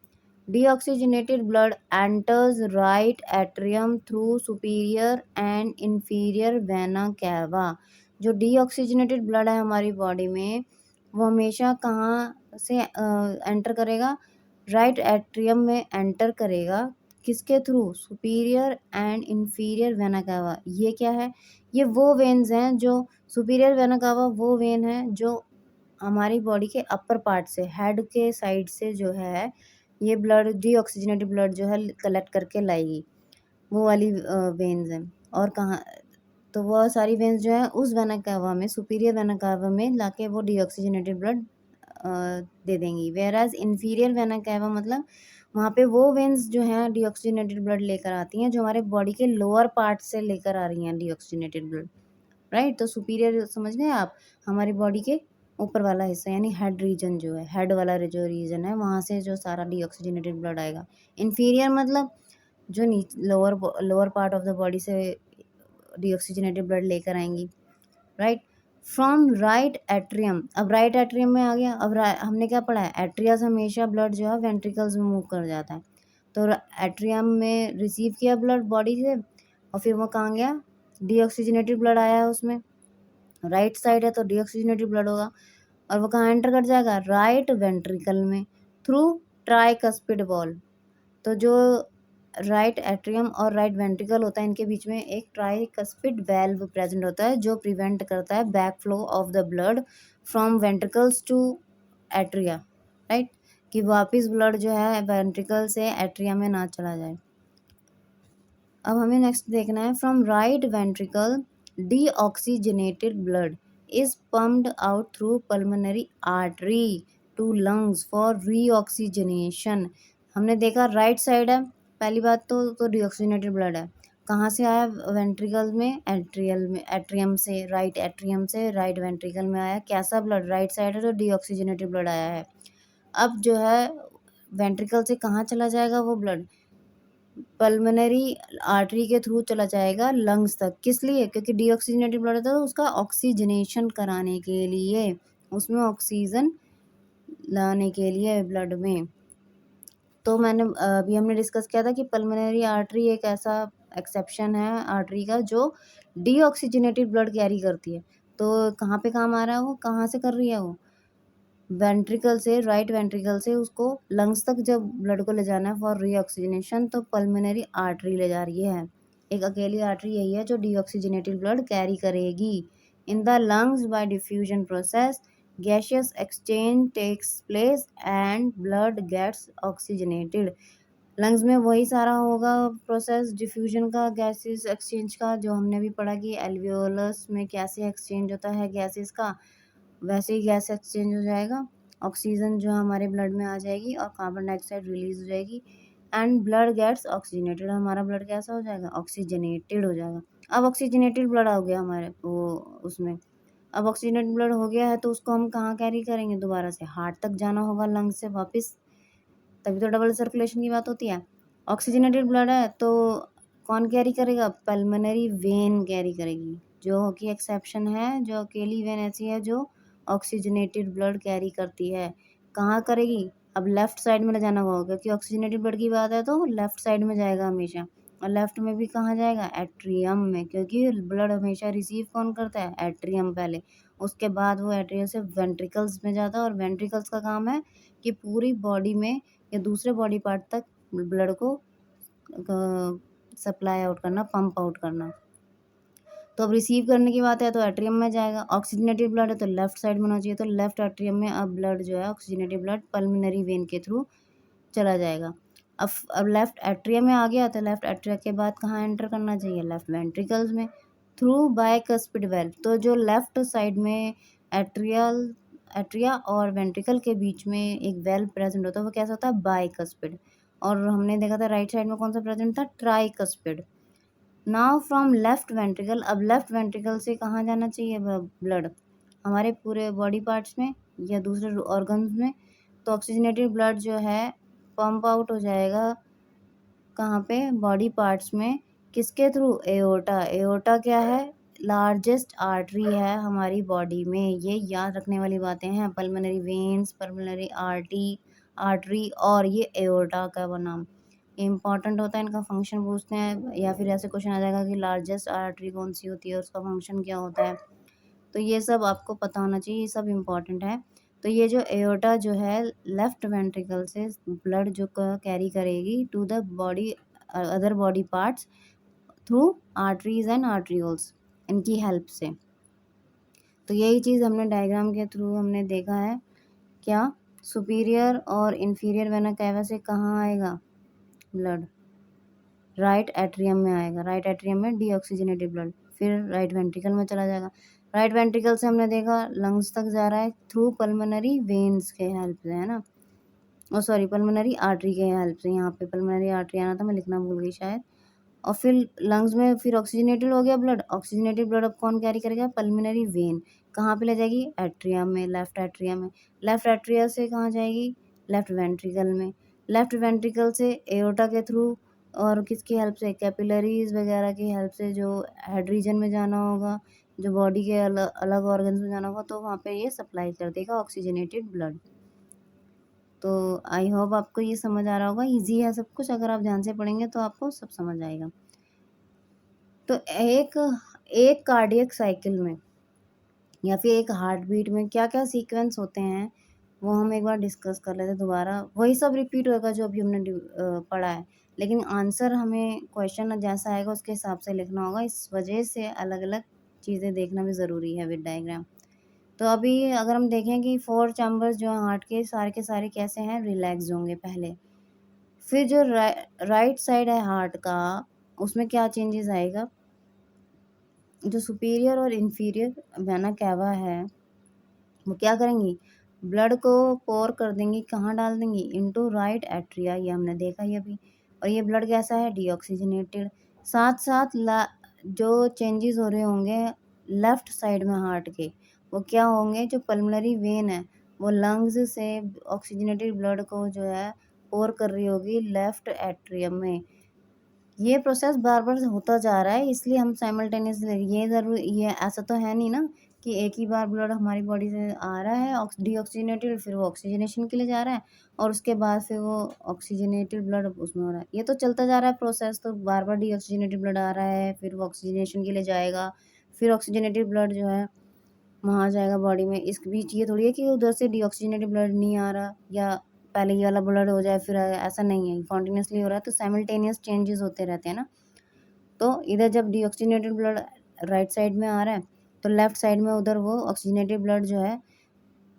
Deoxygenated blood enters right atrium through superior and inferior vena cava। जो डीऑक्सीजनेटेड ब्लड है हमारी बॉडी में वो हमेशा कहाँ से एंटर करेगा, राइट एट्रियम में एंटर करेगा। किसके through, superior and inferior vena cava. ये क्या है, ये वो वेन्स हैं जो, सुपीरियर वेना कावा वो वेन है जो हमारी बॉडी के अपर पार्ट से, हेड के साइड से जो है ये ब्लड, डीऑक्सीजनेटेड ब्लड जो है कलेक्ट करके लाएगी, वो वाली वेन्स हैं। और कहाँ, तो वो सारी वेन्स जो है उस वेना कावा में, सुपीरियर वेना कावा में लाके वो डीऑक्सीजनेटेड ब्लड दे देंगी। वेराज इन्फीरियर वेना कावा मतलब वहाँ पे वो वेन्स जो हैं डीऑक्सीजनेटेड ब्लड लेकर आती हैं जो हमारे बॉडी के लोअर पार्ट से लेकर आ रही हैं डीऑक्सीजनेटेड ब्लड, राइट। तो सुपीरियर समझ गए आप, हमारी बॉडी के ऊपर वाला हिस्सा, यानी हेड रीजन जो है, हेड वाला जो रीजन है वहाँ से जो सारा डीऑक्सीजनेटेड ब्लड आएगा। इन्फीरियर मतलब जो lower part of the body से डीऑक्सीजनेटेड ब्लड लेकर आएंगी, राइट। फ्रॉम राइट एट्रियम, अब राइट एट्रियम में आ गया। अब हमने क्या पढ़ा है, एट्रिया से हमेशा ब्लड जो है वेंट्रिकल्स में मूव कर जाता है। तो एट्रियम में रिसीव किया ब्लड बॉडी से, और फिर वो कहाँ गया, डीऑक्सीजनेटेड ब्लड आया है उसमें, राइट साइड है तो डीऑक्सीजनेटेड ब्लड होगा। और वो कहाँ एंटर कर जाएगा, राइट वेंट्रिकल में थ्रू ट्राइकस्पिड वॉल्व। तो जो राइट एट्रियम और राइट वेंट्रिकल होता है, इनके बीच में एक ट्राइकस्पिड वेल्व प्रेजेंट होता है जो प्रिवेंट करता है back flow of the blood from ventricles to atria, right, कि वापस ब्लड जो है वेंट्रिकल से एट्रिया में ना चला जाए। अब हमें नेक्स्ट देखना है, from right ventricle deoxygenated blood is pumped out through pulmonary artery to lungs for reoxygenation. हमने देखा राइट साइड है, पहली बात तो डीऑक्सीजनेटेड ब्लड है, कहाँ से आया, वेंट्रिकल में, एट्रियल में, एट्रियम से, राइट एट्रियम से राइट वेंट्रिकल में आया। कैसा ब्लड, राइट साइड है तो डीऑक्सीजनेटेड ब्लड आया है। अब जो है वेंट्रिकल से कहाँ चला जाएगा वो ब्लड, पल्मोनरी आर्टरी के थ्रू चला जाएगा लंग्स तक। किस लिए, क्योंकि डीऑक्सीजनेटेड ब्लड होता है तो उसका ऑक्सीजनेशन कराने के लिए, उसमें ऑक्सीजन लाने के लिए ब्लड में। तो मैंने अभी हमने डिस्कस किया था कि पल्मोनरी आर्टरी एक ऐसा एक्सेप्शन है आर्टरी का जो डीऑक्सीजनेटेड ब्लड कैरी करती है। तो कहाँ पे काम आ रहा है वो, कहाँ से कर रही है वो, वेंट्रिकल से, राइट वेंट्रिकल से उसको लंग्स तक जब ब्लड को ले जाना है फॉर रीऑक्सीजनेशन, तो पल्मोनरी आर्टरी ले जा रही है। एक अकेली आर्टरी यही है जो डीऑक्सीजनेटेड ब्लड कैरी करेगी। In the lungs by diffusion process gaseous exchange takes place and blood gets oxygenated. Lungs में वही सारा होगा प्रोसेस डिफ्यूजन का, गैसेस एक्सचेंज का, जो हमने भी पढ़ा कि एल्वियोलस में कैसे एक्सचेंज होता है गैसेस का, वैसे ही गैस एक्सचेंज हो जाएगा, ऑक्सीजन जो हमारे ब्लड में आ जाएगी और कार्बन डाइऑक्साइड रिलीज हो जाएगी एंड ब्लड गेट्स ऑक्सीजनेटेड। हमारा ब्लड कैसा हो जाएगा, ऑक्सीजनेटेड हो जाएगा। अब ऑक्सीजनेटेड ब्लड आ गया हमारे वो उसमें, अब ऑक्सीजनेटेड ब्लड हो गया है तो उसको हम कहाँ कैरी करेंगे, दोबारा से हार्ट तक जाना होगा लंग्स से वापस, तभी तो डबल सर्कुलेशन की बात होती है। ऑक्सीजनेटेड ब्लड है तो कौन कैरी करेगा, पल्मोनरी वेन कैरी करेगी, जो कि एक्सेप्शन है, जो अकेली वेन ऐसी है जो ऑक्सीजनेटेड ब्लड कैरी करती है। कहाँ करेगी, अब लेफ्ट साइड में ले जाना होगा क्योंकि ऑक्सीजनेटेड ब्लड की बात है तो लेफ्ट साइड में जाएगा हमेशा, और लेफ्ट में भी कहाँ जाएगा, एट्रियम में, क्योंकि ब्लड हमेशा रिसीव कौन करता है, एट्रियम पहले, उसके बाद वो एट्रियम से वेंट्रिकल्स में जाता है, और वेंट्रिकल्स का काम है कि पूरी बॉडी में या दूसरे बॉडी पार्ट तक ब्लड को सप्लाई आउट करना, पंप आउट करना। तो अब रिसीव करने की बात है तो एट्रियम में जाएगा, ऑक्सीजनेटेड ब्लड है तो लेफ्ट साइड में होना चाहिए, तो लेफ्ट एट्रियम में अब ब्लड जो है ऑक्सीजनेटेड ब्लड पल्मोनरी वेन के थ्रू चला जाएगा। अब लेफ्ट एट्रियम में आ गया तो लेफ्ट एट्रिया के बाद कहाँ एंटर करना चाहिए, लेफ्ट वेंट्रिकल्स में थ्रू बायकस्पिड वेल्व। तो जो लेफ्ट साइड में एट्रिया और वेंट्रिकल के बीच में एक वेल्व प्रेजेंट होता है, वो कैसा होता है, बायकस्पिड। और हमने देखा था राइट साइड में कौन सा प्रेजेंट था, tricuspid. Now from left ventricle, अब लेफ्ट वेंट्रिकल से कहाँ जाना चाहिए ब्लड, हमारे पूरे बॉडी पार्ट्स में या दूसरे ऑर्गन्स में। तो ऑक्सीजनेटेड ब्लड जो है पंप आउट हो जाएगा कहाँ पे, बॉडी पार्ट्स में, किसके थ्रू, एओर्टा। एओर्टा क्या है, लार्जेस्ट आर्टरी है हमारी बॉडी में, ये याद रखने वाली बातें हैं, पल्मोनरी वेन्स, पल्मोनरी आर्टरी और ये एओर्टा का वो नाम इम्पॉर्टेंट होता है, इनका फंक्शन पूछते हैं या फिर ऐसे क्वेश्चन आ जाएगा कि लार्जेस्ट आर्टरी कौन सी होती है और उसका फंक्शन क्या होता है, तो ये सब आपको पता होना चाहिए, ये सब इम्पॉर्टेंट है। तो ये जो एओर्टा जो है लेफ्ट वेंट्रिकल से ब्लड जो कैरी करेगी to the body other body parts through arteries and arterioles, इनकी हेल्प से। तो यही चीज़ हमने डायग्राम के थ्रू हमने देखा है, क्या, सुपीरियर और इन्फीरियर वेना कैवा से कहाँ आएगा ब्लड, राइट एट्रियम में आएगा, राइट एट्रियम में डीऑक्सीजनेटेड ब्लड, फिर राइट वेंट्रिकल में चला जाएगा, राइट वेंट्रिकल से हमने देखा लंग्स तक जा रहा है थ्रू पल्मोनरी वेन्स के हेल्प से, है ना, और सॉरी पल्मोनरी आर्टरी के हेल्प से, यहाँ पे पल्मोनरी आर्टरी आना था, मैं लिखना भूल गई शायद। और फिर लंग्स में फिर ऑक्सीजनेटेड हो गया ब्लड, ऑक्सीजनेटेड ब्लड अब कौन कैरी करेगा, पल्मोनरी वेन, कहाँ पे ले जाएगी, एट्रियम में, लेफ्ट एट्रियम में, लेफ्ट एट्रिया से कहाँ जाएगी, लेफ्ट वेंट्रिकल में, लेफ्ट वेंट्रिकल से एओर्टा के थ्रू और किसकी हेल्प से, कैपिलरीज वगैरह की हेल्प से, जो हेड रीजन में जाना होगा, जो बॉडी के अलग ऑर्गन्स में जाना होगा, तो वहाँ पे ये सप्लाई कर देगा ऑक्सीजनेटेड ब्लड। तो आई होप आपको ये समझ आ रहा होगा, इजी है सब कुछ, अगर आप ध्यान से पढ़ेंगे तो आपको सब समझ आएगा। तो एक कार्डियक साइकिल में या फिर एक हार्ट बीट में क्या क्या सीक्वेंस होते हैं, वो हम एक बार डिस्कस कर लेते हैं दोबारा। वही सब रिपीट होगा जो अभी हमने पढ़ा है, लेकिन आंसर हमें क्वेश्चन जैसा आएगा उसके हिसाब से लिखना होगा। इस वजह से अलग अलग चीज़ें देखना भी ज़रूरी है विद डायग्राम। तो अभी अगर हम देखें कि 4 चैम्बर्स जो हैं हार्ट के सारे कैसे हैं, रिलैक्स होंगे पहले। फिर जो राइट साइड है हार्ट का, उसमें क्या चेंजेस आएगा, जो सुपीरियर और इंफीरियर वेना कैवा है वो क्या करेंगी, ब्लड को पोर कर देंगी, कहाँ डाल देंगी, इनटू राइट एट्रिया, ये हमने देखा ही अभी। और ये ब्लड कैसा है, डीऑक्सीजनेटेड। साथ साथ जो चेंजेस हो रहे होंगे लेफ्ट साइड में हार्ट के, वो क्या होंगे, जो पल्मोनरी वेन है वो लंग्स से ऑक्सीजनेटेड ब्लड को जो है पोर कर रही होगी लेफ्ट एट्रियम में। ये प्रोसेस बार-बार होता जा रहा है, इसलिए हम साइमल्टेनियसली, ये ऐसा तो है नहीं ना कि एक ही बार ब्लड हमारी बॉडी से आ रहा है डीऑक्सीजनेटेड, फिर वो ऑक्सीजनेशन के लिए जा रहा है और उसके बाद फिर वो ऑक्सीजनेटेड ब्लड उसमें हो रहा है। ये तो चलता जा रहा है प्रोसेस, तो बार-बार डीऑक्सीजनेटेड ब्लड आ रहा है, फिर वो ऑक्सीजनेशन के लिए जाएगा, फिर ऑक्सीजनेटेड ब्लड जो है वहाँ जाएगा बॉडी में। इस बीच ये थोड़ी है कि उधर से डीऑक्सीजनेटेड ब्लड नहीं आ रहा या पहले ये वाला ब्लड हो जाए फिर ऐसा नहीं है, कॉन्टिन्यूसली हो रहा है, तो साइमल्टेनियस चेंजेस होते रहते हैं ना। तो इधर जब डीऑक्सीजनेटेड ब्लड राइट साइड में आ रहा है, तो लेफ्ट साइड में उधर वो ऑक्सीजनेटेड ब्लड जो है,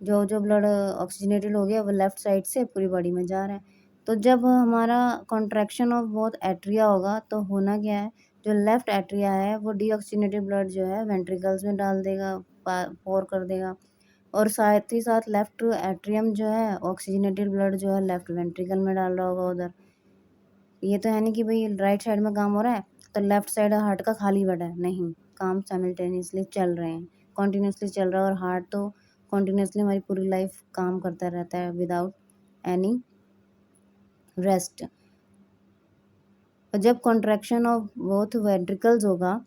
जो जो ब्लड ऑक्सीजनेटेड हो गया वो लेफ्ट साइड से पूरी बॉडी में जा रहा है। तो जब हमारा कॉन्ट्रैक्शन ऑफ बोथ एट्रिया होगा तो होना क्या है, जो लेफ्ट एट्रिया है वो डीऑक्सीजनेटेड ब्लड जो है वेंट्रिकल्स में डाल देगा, पोर कर देगा, और साथ ही साथ लेफ्ट एट्रियम जो है ऑक्सीजनेटेड ब्लड जो है लेफ्ट वेंट्रिकल में डाल रहा होगा उधर। ये तो है नहीं कि भाई राइट साइड में काम हो रहा है तो लेफ्ट साइड हार्ट का खाली बेड है, नहीं, काम साइमल्टेनियसली चल रहे हैं, कॉन्टिन्यूसली चल रहा है। और हार्ट तो कॉन्टिन्यूसली हमारी पूरी लाइफ काम करता रहता है विदाउट एनी रेस्ट। और जब कॉन्ट्रैक्शन ऑफ बोथ वेंट्रिकल्स होगा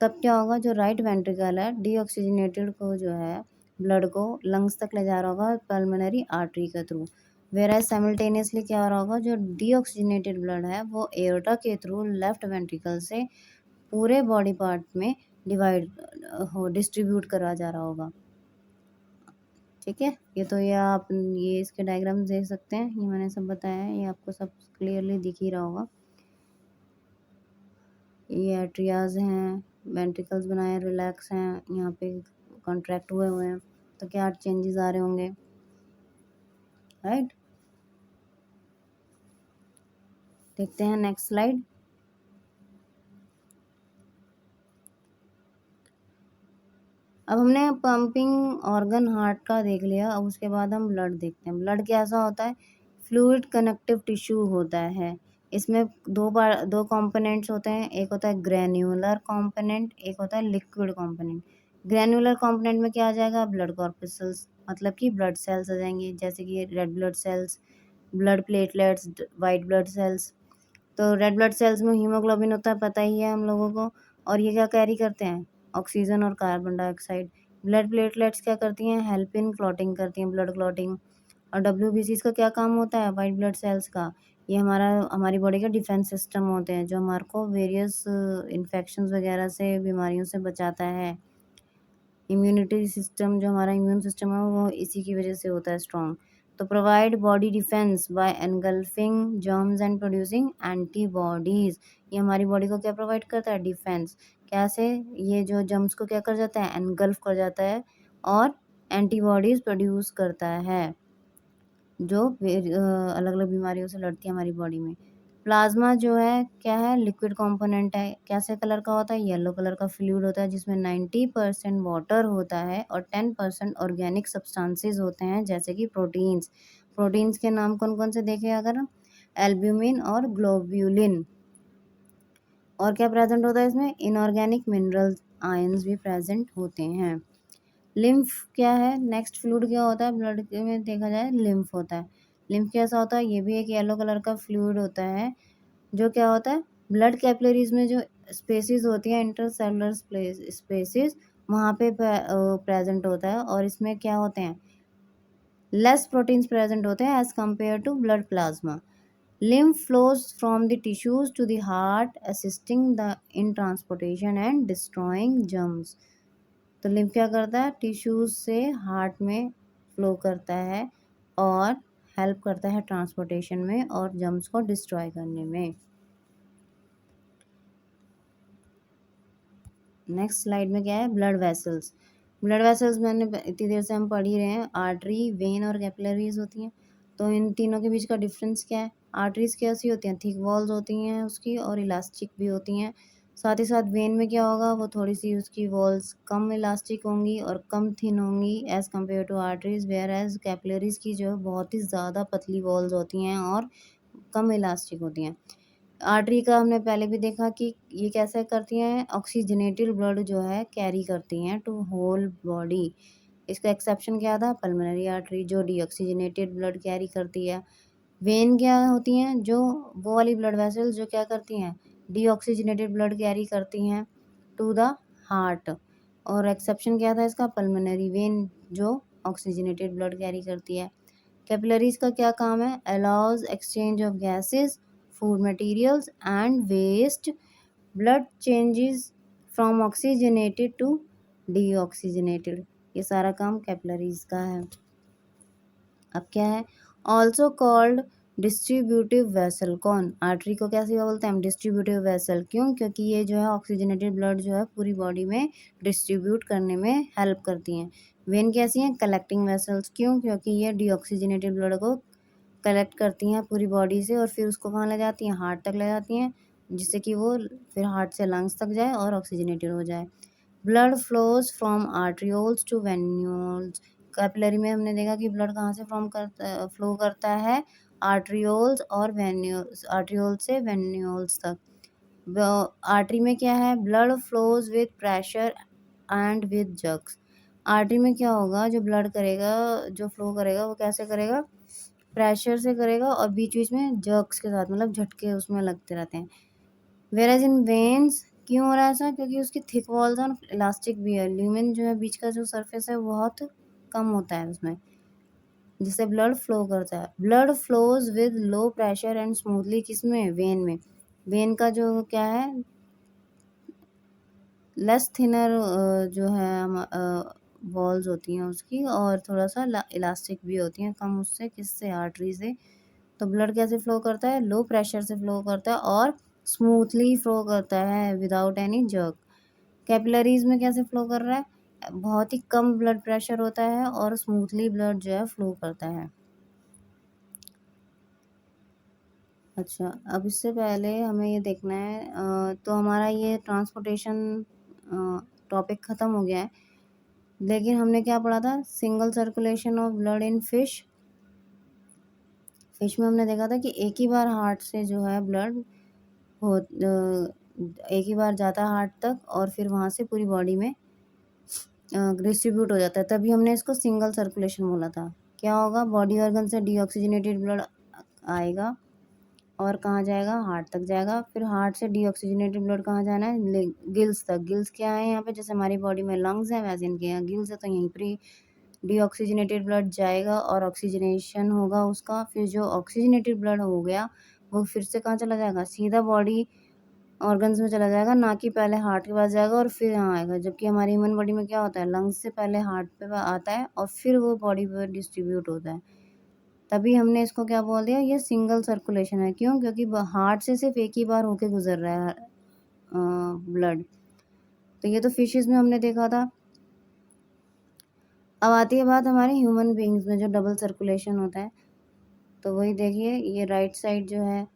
तब क्या होगा, जो राइट वेंट्रिकल है डीऑक्सीजनेटेड को जो है ब्लड को लंग्स तक ले जा रहा होगा पल्मोनरी आर्टरी के थ्रू। वेराज साइमल्टेनियसली क्या हो रहा होगा, जो डीऑक्सीजनेटेड ब्लड है वो एओर्टा के थ्रू लेफ्ट वेंट्रिकल से पूरे बॉडी पार्ट में डिवाइड हो डिस्ट्रीब्यूट करा जा रहा होगा। ठीक है, ये तो ये आप ये इसके डायग्राम देख सकते हैं, ये मैंने सब बताया है, ये आपको सब क्लियरली दिख ही रहा होगा। ये एट्रियाज हैं, वेंट्रिकल्स बनाए रिलैक्स हैं, यहाँ पे कॉन्ट्रैक्ट हुए हुए हैं, तो क्या चेंजेस आ रहे होंगे, राइट। देखते हैं नेक्स्ट स्लाइड। अब हमने पंपिंग ऑर्गन हार्ट का देख लिया, अब उसके बाद हम ब्लड देखते हैं। ब्लड कैसा होता है, फ्लूइड कनेक्टिव टिश्यू होता है। इसमें दो कंपोनेंट्स होते हैं, एक होता है ग्रैन्युलर कंपोनेंट, एक होता है लिक्विड कंपोनेंट। ग्रैन्युलर कंपोनेंट में क्या आ जाएगा, ब्लड कॉर्पस्कल्स, मतलब कि ब्लड सेल्स आ जाएंगे, जैसे कि red blood cells, blood platelets, white blood cells. तो रेड ब्लड सेल्स में हीमोग्लोबिन होता है, पता ही है हम लोगों को, और ये क्या कैरी करते हैं, ऑक्सीजन और कार्बन डाइऑक्साइड। ब्लड प्लेटलेट्स क्या करती हैं, हेल्प इन क्लॉटिंग करती हैं, ब्लड क्लॉटिंग। और डब्ल्यूबीसीज का क्या काम होता है, वाइट ब्लड सेल्स का, ये हमारी बॉडी का डिफेंस सिस्टम होते हैं, जो हमारे को वेरियस इन्फेक्शंस वगैरह से, बीमारियों से बचाता है। इम्यूनिटी सिस्टम, जो हमारा इम्यून सिस्टम है वो इसी की वजह से होता है स्ट्रॉन्ग। तो provide body defence bye engulfing germs and producing antibodies, ये हमारी बॉडी को क्या प्रोवाइड करता है, डिफेंस। कैसे, ये जो जर्म्स को क्या कर जाता है, एनगल्फ कर जाता है और एंटीबॉडीज प्रोड्यूस करता है, जो अलग अलग बीमारियों से लड़ती है हमारी बॉडी में। प्लाज्मा जो है क्या है, लिक्विड कंपोनेंट है, कैसे कलर का होता है, येलो कलर का फ्लूइड होता है, जिसमें 90% वाटर होता है और 10% ऑर्गेनिक सब्सटेंसेस होते हैं, जैसे कि प्रोटीन्स। प्रोटीन्स के नाम कौन कौन से देखे अगर हम, एल्ब्यूमिन और ग्लोब्यूलिन। और क्या प्रेजेंट होता है इसमें, इनऑर्गेनिक मिनरल्स, आयंस भी प्रेजेंट होते हैं। लिम्फ क्या है, नेक्स्ट फ्लूइड क्या होता है, ब्लड में देखा जाए लिम्फ होता है। लिम्फ कैसा होता है, ये भी एक येलो कलर का फ्लूइड होता है, जो क्या होता है, ब्लड कैपिलरीज में जो स्पेसिस होती हैं, इंटरसेलुलर स्पेसिस, वहाँ पे प्रेजेंट होता है। और इसमें क्या होते हैं, लेस प्रोटीन्स प्रेजेंट होते हैं as compare to blood plasma. Lymph flows from the tissues to the heart, assisting in transportation and destroying germs. तो लिम्फ क्या करता है, टिश्यूज से हार्ट में फ्लो करता है और हेल्प करता है ट्रांसपोर्टेशन में और जर्म्स को डिस्ट्रॉय करने में। नेक्स्ट स्लाइड में क्या है, ब्लड वेसल्स। ब्लड वेसल्स मैंने इतनी देर से हम पढ़ ही रहे हैं, आर्टरी, वेन और कैपिलरीज होती हैं। तो इन तीनों के बीच का डिफरेंस क्या है, आर्टरीज कैसी होती हैं, थिक वॉल्स होती हैं उसकी और इलास्टिक भी होती हैं। साथ ही साथ वेन में क्या होगा, वो थोड़ी सी उसकी वॉल्स कम इलास्टिक होंगी और कम थिन होंगी as compare to arteries, whereas capillaries की जो है बहुत ही ज़्यादा पतली वॉल्स होती हैं और कम इलास्टिक होती हैं। आर्टरी का हमने पहले भी देखा कि ये कैसे करती हैं, ऑक्सीजनेटेड ब्लड जो है कैरी करती हैं टू होल बॉडी। इसका एक्सेप्शन क्या था, पल्मोनरी आर्टरी जो डीऑक्सीजनेटेड ब्लड कैरी करती है। वेन क्या होती हैं, जो वो वाली ब्लड वेसल्स जो क्या करती हैं, डीऑक्सीजनेटेड ब्लड कैरी करती हैं टू द हार्ट। और एक्सेप्शन क्या था इसका, पल्मोनरी वेन जो ऑक्सीजनेटेड ब्लड कैरी करती है। कैपिलरीज का क्या काम है, allows exchange of gases, food materials and waste, blood changes from oxygenated to deoxygenated, ये सारा काम कैपिलरीज का है। अब क्या है, ऑल्सो कॉल्ड डिस्ट्रीब्यूटिव वेसल। कौन, आर्टरी को कैसे बोलते हैं हम, डिस्ट्रीब्यूटिव वेसल। क्यों, क्योंकि ये जो है ऑक्सीजनेटेड ब्लड जो है पूरी बॉडी में डिस्ट्रीब्यूट करने में हेल्प करती हैं। वेन कैसी हैं, कलेक्टिंग वेसल्स। क्यों, क्योंकि ये डीऑक्सीजनेटेड ब्लड को कलेक्ट करती हैं पूरी बॉडी से और फिर उसको कहाँ ले जाती हैं, हार्ट तक ले जाती हैं, जिससे कि वो फिर हार्ट से लंग्स तक जाए और ऑक्सीजनेटेड हो जाए। Blood flows from arterioles to venules. Capillary में हमने देखा कि ब्लड कहाँ से फ्लो करता है, आर्ट्रियोल्स और वेन्यूल्स, आर्ट्रियोल से वेन्यूल्स तक। आर्टरी में क्या है, blood flows with pressure and with jugs. Artery में क्या होगा, जो ब्लड करेगा, जो फ्लो करेगा वो कैसे करेगा, प्रेशर से करेगा और बीच बीच में जर्क्स के साथ, मतलब झटके उसमें लगते रहते हैं। वेराज इन वेन्स क्यों हो रहा है ऐसा, क्योंकि उसकी थिक वॉल्स और इलास्टिक भी है। ल्यूमेन जो है बीच का जो सरफेस है बहुत कम होता है उसमें, जिससे ब्लड फ्लो करता है। Blood flows with low pressure and smoothly, किसमें, वेन में। वेन का जो क्या है, लेस थिनर जो है वॉल्स होती हैं उसकी और थोड़ा सा इलास्टिक भी होती हैं कम उससे, किससे, आर्टरी से। तो ब्लड कैसे फ्लो करता है, लो प्रेशर से फ्लो करता है और स्मूथली फ्लो करता है विदाउट एनी जर्क। कैपिलरीज में कैसे फ्लो कर रहा है, बहुत ही कम ब्लड प्रेशर होता है और स्मूथली ब्लड जो है फ्लो करता है। अच्छा, अब इससे पहले हमें ये देखना है, तो हमारा ये ट्रांसपोर्टेशन टॉपिक ख़त्म हो गया है, लेकिन हमने क्या पढ़ा था, single circulation of blood in fish. Fish में हमने देखा था कि एक ही बार हार्ट से जो है ब्लड हो एक ही बार जाता है हार्ट तक और फिर वहाँ से पूरी बॉडी में डिस्ट्रीब्यूट हो जाता है, तभी हमने इसको सिंगल सर्कुलेशन बोला था। क्या होगा, बॉडी ऑर्गन से डीऑक्सीजनेटेड ब्लड आएगा और कहाँ जाएगा, हार्ट तक जाएगा। फिर हार्ट से डीऑक्सीजनेटेड ब्लड कहाँ जाना है, गिल्स तक। गिल्स क्या है यहाँ पे, जैसे हमारी बॉडी में लंग्स हैं वैसे इनके यहाँ गिल्स है, तो यहीं पर ही डीऑक्सीजनेटेड ब्लड जाएगा और ऑक्सीजनेशन होगा उसका। फिर जो ऑक्सीजनेटेड ब्लड हो गया वो फिर से कहाँ चला जाएगा, सीधा बॉडी ऑर्गन्स में चला जाएगा, ना कि पहले हार्ट के पास जाएगा और फिर यहाँ आएगा। जबकि हमारी ह्यूमन बॉडी में क्या होता है, लंग्स से पहले हार्ट पे आता है और फिर वो बॉडी पर डिस्ट्रीब्यूट होता है। तभी हमने इसको क्या बोल दिया, ये सिंगल सर्कुलेशन है। क्यों, क्योंकि हार्ट से सिर्फ एक ही बार होके गुजर रहा है ब्लड। तो ये तो फिशेस में हमने देखा था। अब आती है बात हमारे ह्यूमन बींग्स में, जो डबल सर्कुलेशन होता है। तो वही देखिए, ये राइट साइड जो है,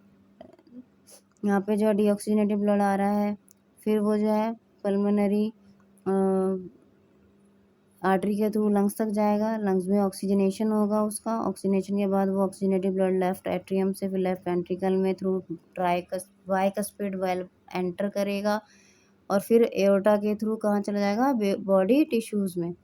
यहाँ पे जो डीऑक्सीजनेटेड ब्लड आ रहा है, फिर वो जो है पल्मोनरी आर्टरी के थ्रू लंग्स तक जाएगा, लंग्स में ऑक्सीजनेशन होगा उसका, ऑक्सीजनेशन के बाद वो ऑक्सीजनेटेड ब्लड लेफ्ट एट्रियम से फिर लेफ्ट वेंट्रिकल में थ्रू बाइकस्पिड वाल्व एंटर करेगा और फिर एओर्टा के थ्रू कहाँ चला जाएगा, बॉडी टिश्यूज़ में,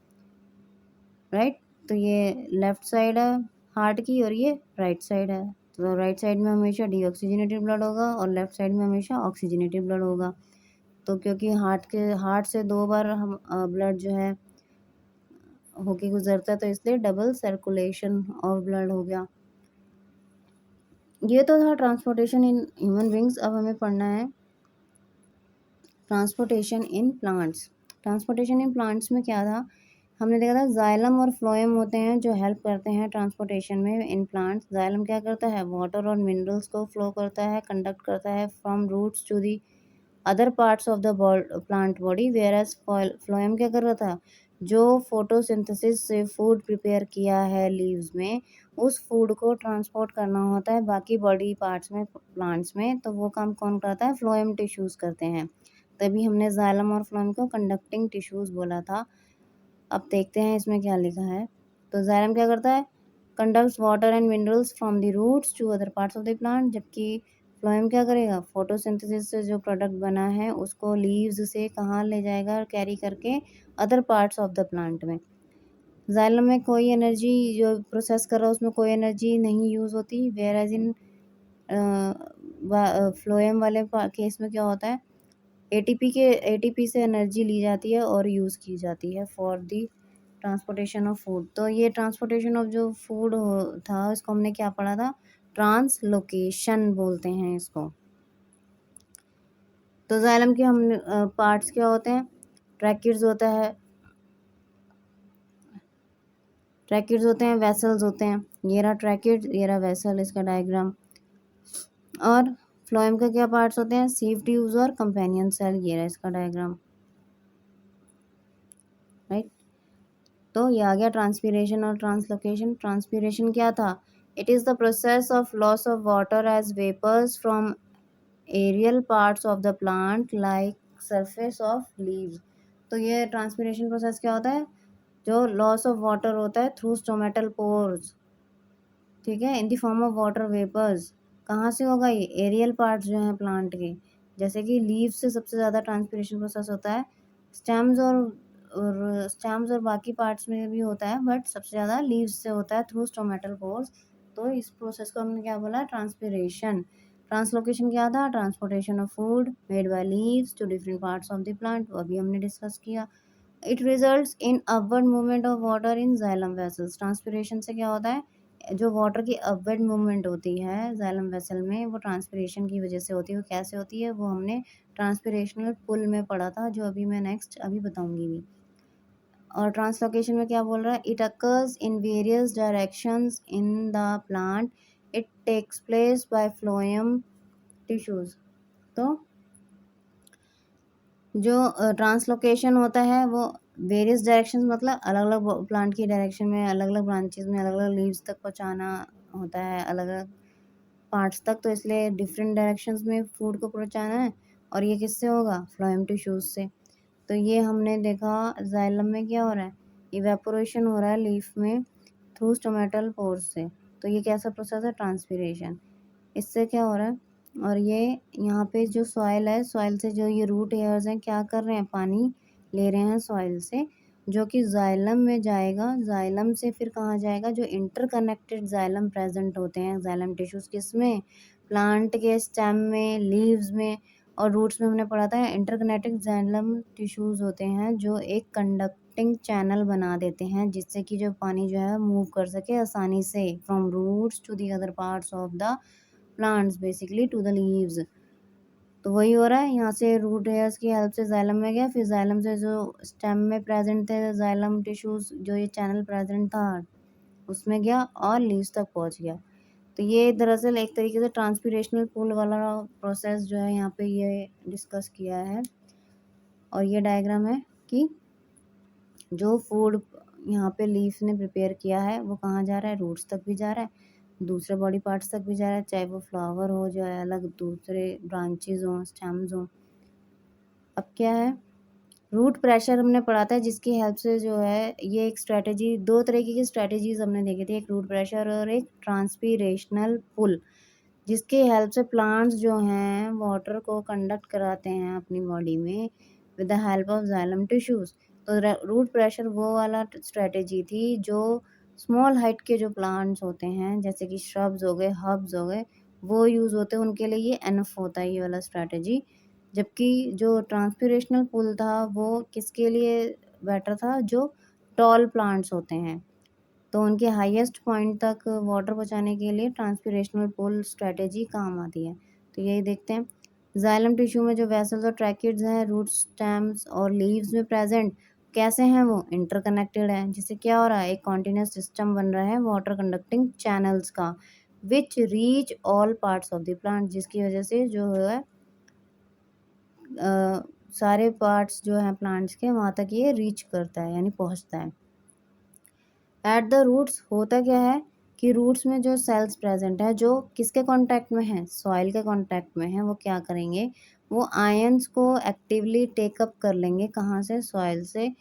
राइट। तो ये लेफ्ट साइड है हार्ट की और ये राइट साइड है। तो राइट साइड में हमेशा डीऑक्सीजनेटेड ब्लड होगा और लेफ्ट साइड में हमेशा ऑक्सीजनेटेड ब्लड होगा। तो क्योंकि हार्ट से 2 बार हम ब्लड जो है होके गुजरता है, तो इसलिए डबल सर्कुलेशन ऑफ ब्लड हो गया। ये तो था ट्रांसपोर्टेशन इन ह्यूमन बींग्स। अब हमें पढ़ना है transportation in plants. Transportation in plants में क्या था, हमने देखा था जाइलम और फ्लोएम होते हैं जो हेल्प करते हैं ट्रांसपोर्टेशन में इन प्लांट्स। जाइलम क्या करता है, वाटर और मिनरल्स को फ्लो करता है, कंडक्ट करता है from roots to the other parts of the plant body. Whereas phloem क्या कर रहा था, जो फोटोसिंथेसिस से फूड प्रिपेयर किया है लीव्स में, उस फूड को ट्रांसपोर्ट करना होता है बाकी बॉडी पार्ट्स में प्लांट्स में, तो वो काम कौन करता है, फ्लोएम टिश्यूज करते हैं। तभी हमने जाइलम और फ्लोएम को कंडक्टिंग टिश्यूज बोला था। अब देखते हैं इसमें क्या लिखा है। तो जाइलम क्या करता है, conducts water and minerals from the roots to other parts of the plant, जबकि फ्लोएम क्या करेगा, फोटोसिंथेसिस से जो प्रोडक्ट बना है उसको लीव्स से कहाँ ले जाएगा, कैरी करके other parts of the plant में। जाइलम में कोई एनर्जी जो प्रोसेस कर रहा है उसमें कोई एनर्जी नहीं यूज़ होती, वेयर एज इन फ्लोएम वाले केस में क्या होता है, एटीपी से एनर्जी ली जाती है और यूज़ की जाती है for the transportation of food. तो ये ट्रांसपोर्टेशन ऑफ जो फूड था इसको हमने क्या पढ़ा था, ट्रांसलोकेशन बोलते हैं इसको। तो जाइलम के हम पार्ट्स क्या होते हैं, ट्रैकिड्स होता है, ट्रैकिड्स होते हैं, वेसल्स होते हैं। ये रहा ट्रैकिड, ये रहा वेसल, इसका डायग्राम। और फ्लोएम के क्या पार्ट्स होते हैं, सीव ट्यूब्स और कंपेनियन सेल, ये रहा इसका डायग्राम, राइट। तो ये आ गया ट्रांसपीरेशन और ट्रांसलोकेशन। ट्रांसपीरेशन क्या था, it is the process of loss of water as vapours from aerial parts of the plant like surface of leaves. तो ये ट्रांसपीरेशन प्रोसेस क्या होता है, जो लॉस ऑफ वाटर होता है थ्रू स्टोमेटल पोर्स, ठीक है, in the form of water vapours. कहाँ से होगा, ये एरियल पार्ट्स जो हैं प्लांट के, जैसे कि लीव्स से सबसे ज़्यादा ट्रांसपीरेशन प्रोसेस होता है, स्टेम्स और स्टेम्स और बाकी पार्ट्स में भी होता है, बट सबसे ज़्यादा लीव्स से होता है थ्रू स्टोमेटल पोर्स। तो इस प्रोसेस को हमने क्या बोला, ट्रांसपीरेशन। ट्रांसलोकेशन क्या था, transportation of food made by leaves to different parts of the plant, वो अभी हमने डिस्कस किया। It results in upward movement of water in xylem vessels. Transpiration से क्या होता है, जो वाटर की अपवर्ड मूवमेंट होती है जाइलम वेसल में, वो ट्रांसपीरेशन की वजह से होती है। वो कैसे होती है, वो हमने ट्रांसपीरेशनल पुल में पढ़ा था, जो अभी मैं नेक्स्ट अभी बताऊंगी भी। और ट्रांसलोकेशन में क्या बोल रहा है, it occurs in various directions in the plant, it takes place by phloem tissues. तो जो ट्रांसलोकेशन होता है वो वेरियस डायरेक्शंस, मतलब अलग अलग प्लांट की डायरेक्शन में, अलग अलग ब्रांचेस में, अलग अलग लीव्स तक पहुंचाना होता है, अलग अलग पार्ट्स तक, तो इसलिए डिफरेंट डायरेक्शंस में फूड को पहुंचाना है। और ये किससे होगा, फ्लोएम टिश्यूज से। तो ये हमने देखा जाइलम में क्या हो रहा है, इवेपोरेशन हो रहा है लीफ में थ्रू स्टोमेटल पोर्स से। तो ये कैसा प्रोसेस है, ट्रांसपीरेशन। इससे क्या हो रहा है, और ये यहाँ पे जो सॉइल है, सॉइल से जो ये रूट हेयर्स हैं क्या कर रहे हैं, पानी ले रहे हैं सॉइल से, जो कि जाइलम में जाएगा। जाइलम से फिर कहाँ जाएगा, जो इंटरकनेक्टेड जाइलम प्रेजेंट होते हैं, जाइलम टिश्यूज किसमें, प्लांट के स्टेम में, लीव्स में और रूट्स में। हमने पढ़ा था इंटरकनेक्टेड जाइलम टिश्यूज होते हैं जो एक कंडक्टिंग चैनल बना देते हैं, जिससे कि जो पानी जो है मूव कर सके आसानी से from roots to the other parts of the plants, basically to the leaves. तो वही हो रहा है, यहाँ से रूट हेयर्स की हेल्प से जाइलम में गया, फिर जाइलम से जो स्टेम में प्रेजेंट थे जाइलम टिश्यूज, जो ये चैनल प्रेजेंट था उसमें गया और लीव्स तक पहुँच गया। तो ये दरअसल एक तरीके से ट्रांसपीरेशनल पूल वाला प्रोसेस जो है यहाँ पे ये डिस्कस किया है। और ये डायग्राम है कि जो फूड यहाँ पे लीफ ने प्रिपेयर किया है वो कहाँ जा रहा है, रूट्स तक भी जा रहा है, दूसरे बॉडी पार्ट्स तक भी जा रहा है, चाहे वो फ्लावर हो, जो है अलग दूसरे ब्रांचेज हों, स्टेम्स हों। अब क्या है, रूट प्रेशर हमने पढ़ा था, जिसकी हेल्प से जो है ये एक स्ट्रेटजी, दो तरीके की स्ट्रेटजीज हमने देखी थी, एक रूट प्रेशर और एक ट्रांसपीरेशनल पुल, जिसके हेल्प से प्लांट्स जो हैं वाटर को कंडक्ट कराते हैं अपनी बॉडी में with the help of xylem tissues. तो रूट प्रेशर वो वाला स्ट्रेटजी थी जो स्मॉल हाइट के जो प्लांट्स होते हैं, जैसे कि श्रब्स हो गए, हर्ब्स हो गए, वो यूज़ होते हैं उनके लिए, ये एनफ होता है ये वाला स्ट्रेटजी। जबकि जो ट्रांसपीरेशनल पुल था वो किसके लिए बेटर था, जो टॉल प्लांट्स होते हैं, तो उनके हाईएस्ट पॉइंट तक वाटर पहुंचाने के लिए ट्रांसपीरेशनल पुल स्ट्रेटजी काम आती है। तो यही देखते हैं, जाइलम टिश्यू में जो वेसल्स और ट्रैकिड्स हैं रूट स्टेम्स और लीव्स में प्रेजेंट, कैसे हैं वो इंटरकनेक्टेड हैं, जिससे क्या हो रहा है एक कॉन्टिन्यूस सिस्टम बन रहा है वाटर कंडक्टिंग चैनल्स का, which reach all parts of the plant, जिसकी वजह से जो है सारे पार्ट्स जो हैं प्लांट्स के वहाँ तक ये रीच करता है यानी पहुँचता है। एट द रूट्स होता क्या है कि रूट्स में जो सेल्स प्रेजेंट है जो किसके कांटेक्ट में है, सॉइल के कांटेक्ट में है, वो क्या करेंगे, वो आयंस को एक्टिवली टेकअप कर लेंगे, कहाँ से, सॉइल से,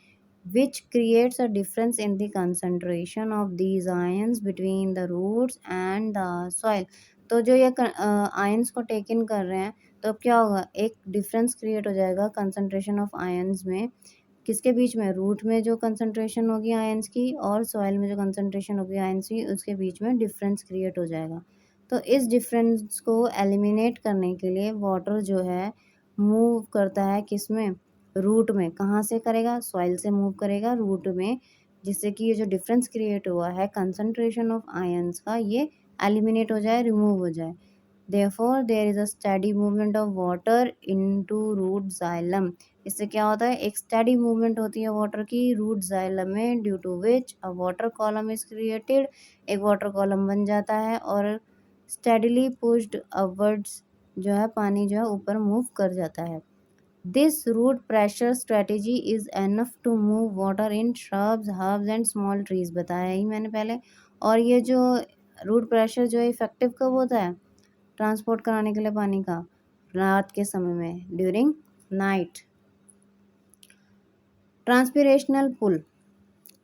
which creates a difference in the concentration of these ions between the roots and the soil। तो जो ये आयंस को टेक इन कर रहे हैं तो अब क्या होगा, एक डिफरेंस क्रिएट हो जाएगा कंसंट्रेशन ऑफ आयंस में, किसके बीच में, रूट में जो कंसंट्रेशन होगी आयंस की और सॉइल में जो कंसंट्रेशन होगी आयंस की, उसके बीच में डिफरेंस क्रिएट हो जाएगा। तो इस डिफरेंस को एलिमिनेट करने के लिए वाटर जो है मूव करता है किस में, रूट में, कहाँ से करेगा, सॉइल से मूव करेगा रूट में, जिससे कि ये जो डिफरेंस क्रिएट हुआ है कंसंट्रेशन ऑफ आयंस का ये एलिमिनेट हो जाए, रिमूव हो जाए। Therefore, there is a steady movement of water into root xylem। इससे क्या होता है, एक steady movement होती है वाटर की रूट xylem में, due to which a water column is created। एक वाटर कॉलम बन जाता है और steadily pushed upwards जो है पानी जो है ऊपर मूव कर जाता है। This root pressure strategy is enough to move water in shrubs, herbs and small trees। बताया ही मैंने पहले। और ये जो रूट प्रेशर जो इफेक्टिव कब होता है ट्रांसपोर्ट कराने के लिए पानी का, रात के समय में, during night. Transpirational pull,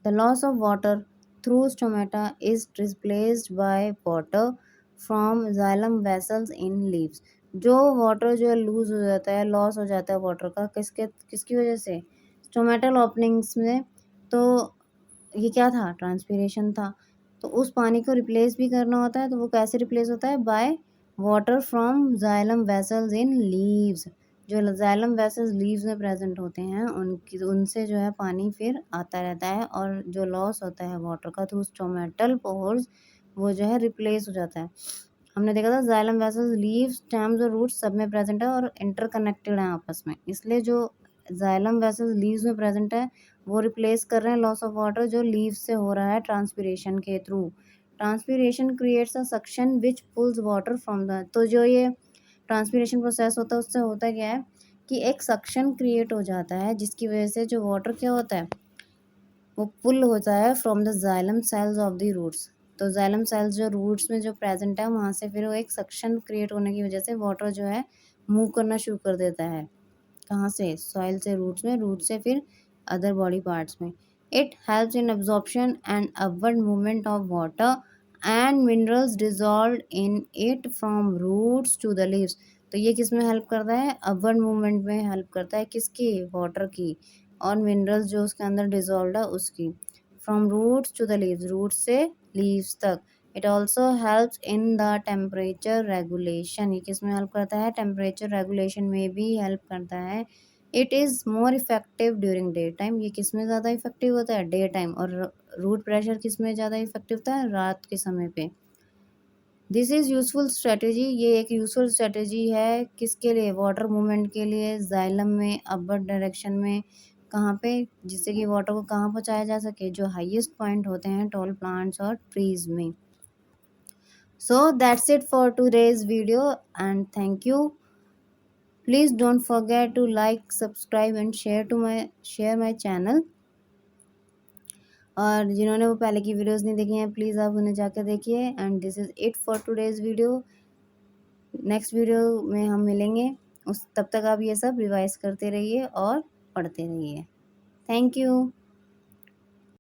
the loss of water through stomata is replaced by water from xylem vessels in leaves. जो वाटर जो है लूज हो जाता है, लॉस हो जाता है वाटर का, किसकी वजह से, स्टोमेटल ओपनिंग्स में। तो ये क्या था, ट्रांसपीरेशन था। तो उस पानी को रिप्लेस भी करना होता है, तो वो कैसे रिप्लेस होता है, bye water from xylem vessels in leaves. जो जाइलम वेसल्स लीव्स में प्रेजेंट होते हैं उनसे जो है पानी फिर आता रहता है, और जो लॉस होता है वाटर का थ्रू स्टोमेटल पोर्स वो जो है रिप्लेस हो जाता है। हमने देखा था जाइलम वेसल्स लीव्स स्टेम्स और रूट्स सब में प्रेजेंट है और इंटरकनेक्टेड है आपस में, इसलिए जो जाइलम वेसल्स लीव्स में प्रेजेंट है वो रिप्लेस कर रहे हैं लॉस ऑफ वाटर जो लीव्स से हो रहा है ट्रांसपीरेशन के थ्रू। Transpiration creates a suction which pulls water from the, तो जो ये ट्रांसपीरेशन प्रोसेस होता है उससे होता क्या है कि एक सक्शन क्रिएट हो जाता है, जिसकी वजह से जो वाटर क्या होता है वो पुल होता है from the xylem cells of the roots. तो जाइलम सेल्स जो रूट्स में जो प्रेजेंट है वहाँ से फिर वो एक सक्शन क्रिएट होने की वजह से वाटर जो है मूव करना शुरू कर देता है, कहाँ से, सॉइल से रूट्स में, रूट से फिर अदर बॉडी पार्ट्स में। It helps in absorption and upward movement of water and minerals dissolve in it from roots to the leaves. तो ये किस में हेल्प करता है, अपवर्ड मूवमेंट में हेल्प करता है, किसकी, वाटर की, और मिनरल्स जो उसके अंदर डिजॉल्व है उसकी, from roots to the leaves, roots से लीव्स तक। It also helps in the temperature regulation, ये किस में हेल्प करता है, टेम्परेचर रेगुलेशन में भी हेल्प करता है। It is more effective during day time, ये किस में ज़्यादा इफेक्टिव होता है, डे टाइम, और रूट प्रेशर किस में ज़्यादा इफेक्टिव होता है, रात के समय पे। दिस इज़ यूजफुल स्ट्रेटजी, ये एक यूजफुल स्ट्रेटजी है किसके लिए, वाटर मूवमेंट के लिए, जाइलम में अपवर्ड डायरेक्शन में, कहाँ पे, जिससे कि वाटर को कहाँ पहुँचाया जा सके, जो हाईएस्ट पॉइंट होते हैं टॉल प्लांट्स और ट्रीज में। So that's it for today's video and thank you. Please don't forget to like, subscribe and share my channel। और जिन्होंने वो पहले की वीडियोस नहीं देखी हैं प्लीज़ आप उन्हें जाकर देखिए। And this is it for today's video. Next video में हम मिलेंगे, उस तब तक आप ये सब रिवाइज करते रहिए और पढ़ते रहिए। Thank you.